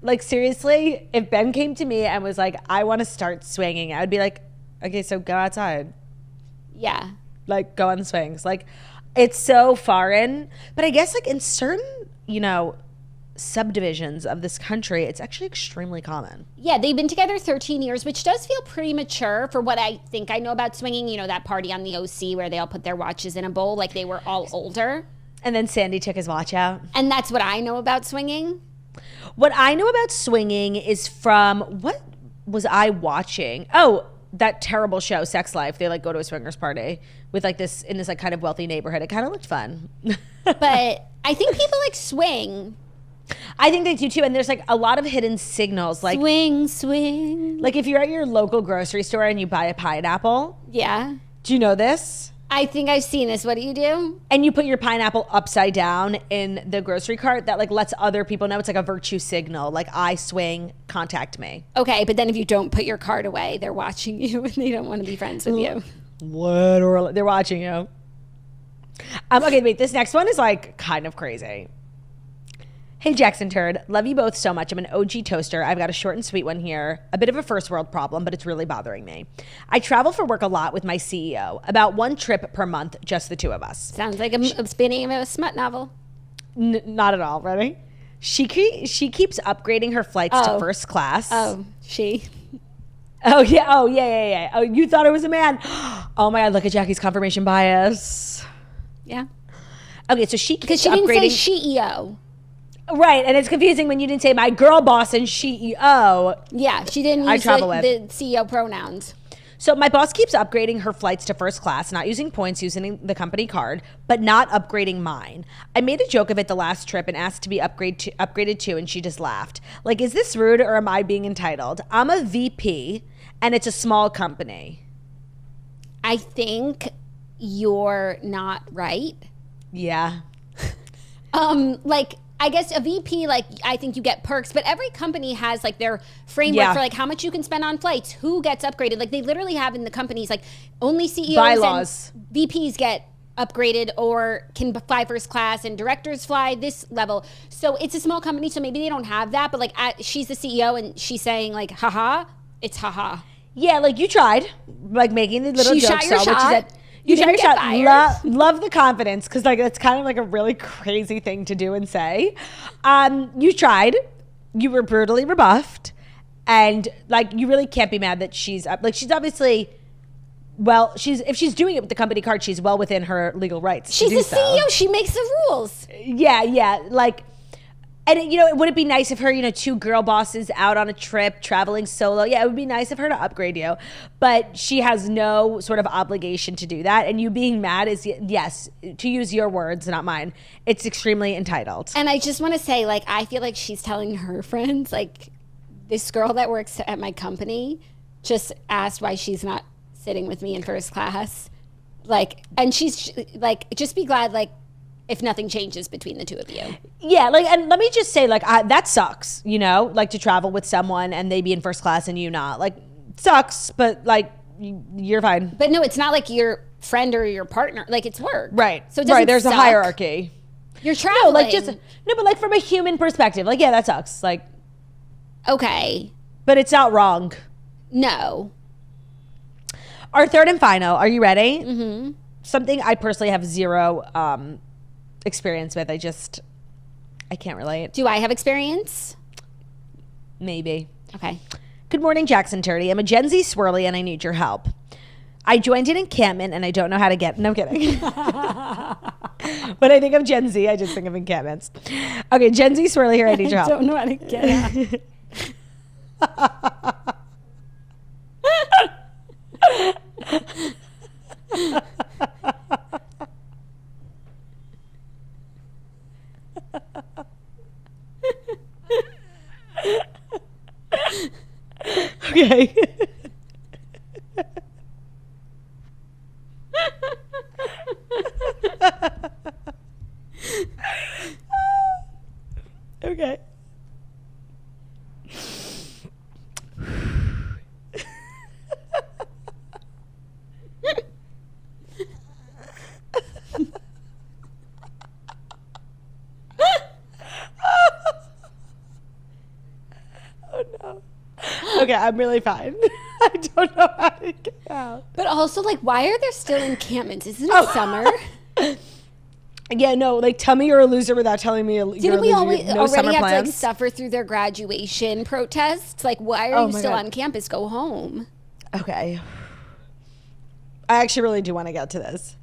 Like seriously, if Ben came to me and was like, "I want to start swinging," I would be like, okay, so go outside. Yeah. Like, go on the swings. Like, it's so foreign. But I guess, like, in certain, subdivisions of this country, it's actually extremely common. Yeah, they've been together 13 years, which does feel premature for what I think I know about swinging. That party on the OC where they all put their watches in a bowl, like they were all older. And then Sandy took his watch out. And that's what I know about swinging. What I know about swinging is from, what was I watching? Oh, that terrible show, Sex Life. They like go to a swingers party with like this in this like kind of wealthy neighborhood. It kind of looked fun. But I think people like swing. I think they do too. And there's like a lot of hidden signals. Like swing. Like if you're at your local grocery store and you buy a pineapple. Yeah. Do you know this? I think I've seen this. What do you do? And you put your pineapple upside down in the grocery cart. That like lets other people know. It's like a virtue signal. Like, I swing, contact me. Okay, but then if you don't put your cart away, they're watching you and they don't want to be friends with you. Literally, they're watching you. Okay, wait. This next one is like kind of crazy. Hey, Jackson Turd. Love you both so much. I'm an OG toaster. I've got a short and sweet one here. A bit of a first world problem, but it's really bothering me. I travel for work a lot with my CEO. About one trip per month, just the two of us. Sounds like a spinning of a smut novel. Not at all. Ready? She keeps upgrading her flights to first class. Oh, she. Oh, yeah. Oh, yeah. Oh, you thought it was a man. Oh, my God. Look at Jackie's confirmation bias. Yeah. Okay, so she keeps because she upgrading. Didn't say CEO. Right, and it's confusing when you didn't say my girl boss and CEO. Yeah, she didn't use the CEO pronouns. So my boss keeps upgrading her flights to first class, not using points, using the company card, but not upgrading mine. I made a joke of it the last trip and asked to be upgraded to, and she just laughed. Like, is this rude or am I being entitled? I'm a VP, and it's a small company. I think you're not right. Yeah. Like, I guess a VP, like, I think you get perks, but every company has, like, their framework for, like, how much you can spend on flights, who gets upgraded. Like, they literally have in the companies, like, only CEOs bylaws. And VPs get upgraded or can fly first class, and directors fly this level. So it's a small company, so maybe they don't have that, but, like, she's the CEO, and she's saying, like, haha, it's haha. Yeah, like, you tried, like, making the little jokes. Which is that you shot your shot. Love the confidence, because like it's kind of like a really crazy thing to do and say. You tried. You were brutally rebuffed, and like you really can't be mad that she's up. Like she's obviously, well, if she's doing it with the company card, she's well within her legal rights. She's the CEO. She makes the rules. Yeah. Like. And, you know, would it be nice if her, you know, two girl bosses out on a trip, traveling solo? Yeah, it would be nice of her to upgrade you. But she has no sort of obligation to do that. And you being mad is, yes, to use your words, not mine, it's extremely entitled. And I just want to say, like, I feel like she's telling her friends, like, this girl that works at my company just asked why she's not sitting with me in first class. Like, and she's, like, just be glad, like, if nothing changes between the two of you. Yeah, like, and let me just say, like, that sucks, you know? Like, to travel with someone and they be in first class and you not. Like, sucks, but, like, you're fine. But no, it's not like your friend or your partner. Like, it's work. Right. So it doesn't there's suck. a hierarchy. You're traveling. But, like, from a human perspective, like, yeah, that sucks. Like. Okay. But it's not wrong. No. Our third and final. Are you ready? Mm-hmm. Something I personally have zero experience with. I can't relate. Do I have experience? Maybe. Okay. Good morning, Jackson Turdy. I'm a Gen Z swirly and I need your help. I joined an encampment and I don't know how to get. No, I'm kidding. When I think of Gen Z, I just think of encampments. Okay, Gen Z swirly here. I need your help. I don't know how to get out. Okay. Okay. Oh no. Okay, I'm really fine. I don't know how to get out. But also, like, why are there still encampments? Isn't it summer? Yeah, no, like, tell me you're a loser without telling me you're a loser. Didn't we already have plans? to, like, suffer through their graduation protests? Like, why are you still on campus? Go home. Okay. I actually really do want to get to this.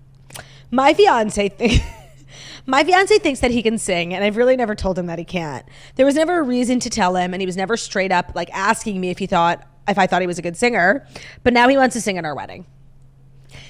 My fiance thinks that he can sing, and I've really never told him that he can't. There was never a reason to tell him, and he was never straight up, like, asking me if I thought he was a good singer. But now he wants to sing at our wedding.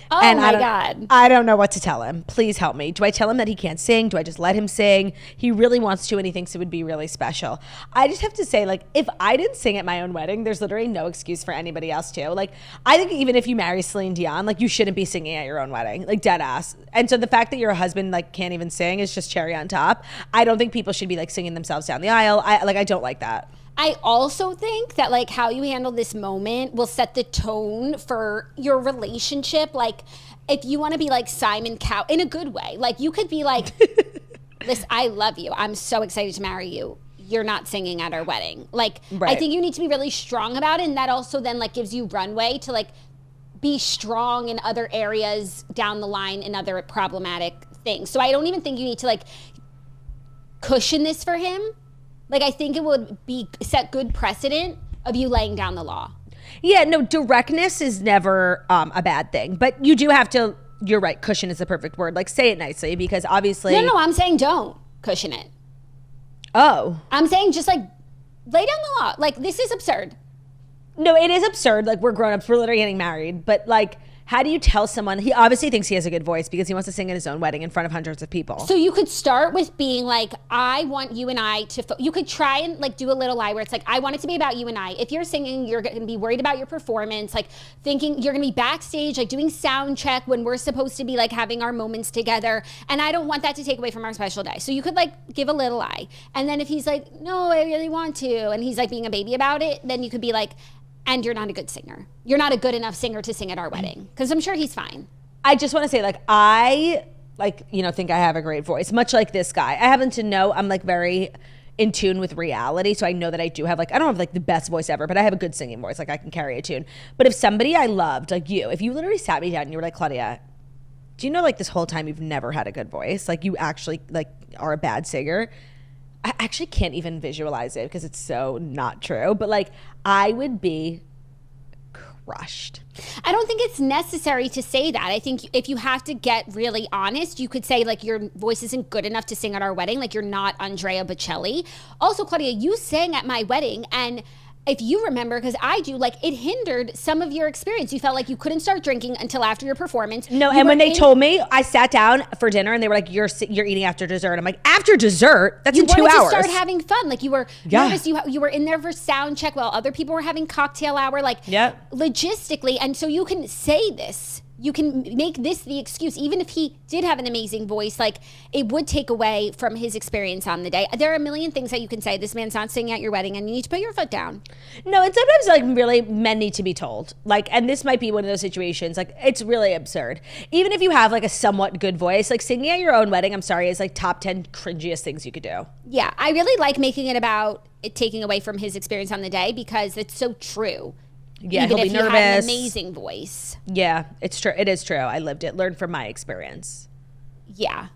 Oh, and my God. I don't know what to tell him. Please help me. Do I tell him that he can't sing? Do I just let him sing? He really wants to, and he thinks it would be really special. I just have to say, like, if I didn't sing at my own wedding, there's literally no excuse for anybody else to. Like, I think even if you marry Celine Dion, like, you shouldn't be singing at your own wedding. Like, dead ass. And so the fact that your husband, like, can't even sing is just cherry on top. I don't think people should be, like, singing themselves down the aisle. I don't like that. I also think that, like, how you handle this moment will set the tone for your relationship. Like, if you want to be like Simon Cowell in a good way, like, you could be like, listen, I love you. I'm so excited to marry you. You're not singing at our wedding. Like, right. I think you need to be really strong about it. And that also then, like, gives you runway to, like, be strong in other areas down the line in other problematic things. So I don't even think you need to, like, cushion this for him. Like, I think it would be set good precedent of you laying down the law. Yeah, no, directness is never a bad thing. But you do have to, you're right, cushion is the perfect word. Like, say it nicely, because obviously... No, I'm saying don't cushion it. Oh. I'm saying just, like, lay down the law. Like, this is absurd. No, it is absurd. Like, we're grown-ups. We're literally getting married. But, like, how do you tell someone? He obviously thinks he has a good voice because he wants to sing at his own wedding in front of hundreds of people. So you could start with being like, I want you and I to, you could try and like do a little lie where it's like, I want it to be about you and I. If you're singing, you're going to be worried about your performance, like thinking you're going to be backstage, like doing sound check when we're supposed to be like having our moments together. And I don't want that to take away from our special day. So you could like give a little lie. And then if he's like, no, I really want to, and he's like being a baby about it, then you could be like, and you're not a good singer. You're not a good enough singer to sing at our wedding. Because I'm sure he's fine. I just want to say, like, I, like, you know, think I have a great voice. Much like this guy. I happen to know I'm, like, very in tune with reality. So I know that I do have, like, I don't have, like, the best voice ever, but I have a good singing voice. Like, I can carry a tune. But if somebody I loved, like you, if you literally sat me down and you were like, Claudia, do you know, like, this whole time you've never had a good voice? Like, you actually, like, are a bad singer. I actually can't even visualize it because it's so not true. But, like, I would be crushed. I don't think it's necessary to say that. I think if you have to get really honest, you could say like your voice isn't good enough to sing at our wedding. Like you're not Andrea Bocelli. Also, Claudia, you sang at my wedding, and if you remember, because I do, like it hindered some of your experience. You felt like you couldn't start drinking until after your performance. No, and when they told me, I sat down for dinner and they were like, you're eating after dessert. I'm like, after dessert? That's in 2 hours. You wanted to start having fun. Like you were nervous. You were in there for sound check while other people were having cocktail hour. Like logistically, and so you can say this. You can make this the excuse, even if he did have an amazing voice, like it would take away from his experience on the day. There are a million things that you can say. This man's not singing at your wedding and you need to put your foot down. No, and sometimes like really men need to be told. Like, and this might be one of those situations, like it's really absurd. Even if you have like a somewhat good voice, like singing at your own wedding, I'm sorry, is like top 10 cringiest things you could do. Yeah, I really like making it about it taking away from his experience on the day because it's so true. Yeah, even he'll if be you nervous. had an amazing voice. Yeah, it's true. It is true. I lived it. Learned from my experience. Yeah.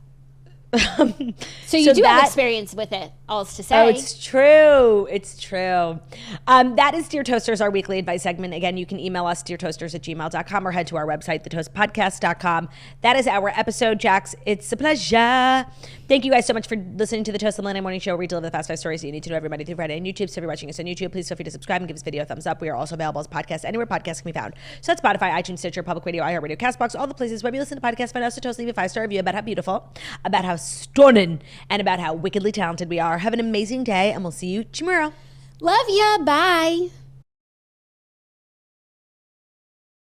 So you do have experience with it, all's to say. Oh, it's true. It's true. That is Dear Toasters, our weekly advice segment. Again, you can email us, deartoasters@gmail.com, or head to our website, thetoastpodcast.com. That is our episode, Jax. It's a pleasure. Thank you guys so much for listening to the Toast of the Monday Morning Show. We deliver the fast 5 stories that you need to know every Monday through Friday on YouTube. So if you're watching us on YouTube, please feel free to subscribe and give this video a thumbs up. We are also available as podcasts anywhere podcasts can be found. So that's Spotify, iTunes, Stitcher, Public Radio, iHeartRadio, CastBox, all the places where you listen to podcasts. Find us to Toast, leave a 5-star review about how beautiful, about how stunning, and about how wickedly talented we are. Have an amazing day, and we'll see you tomorrow. Love ya. Bye.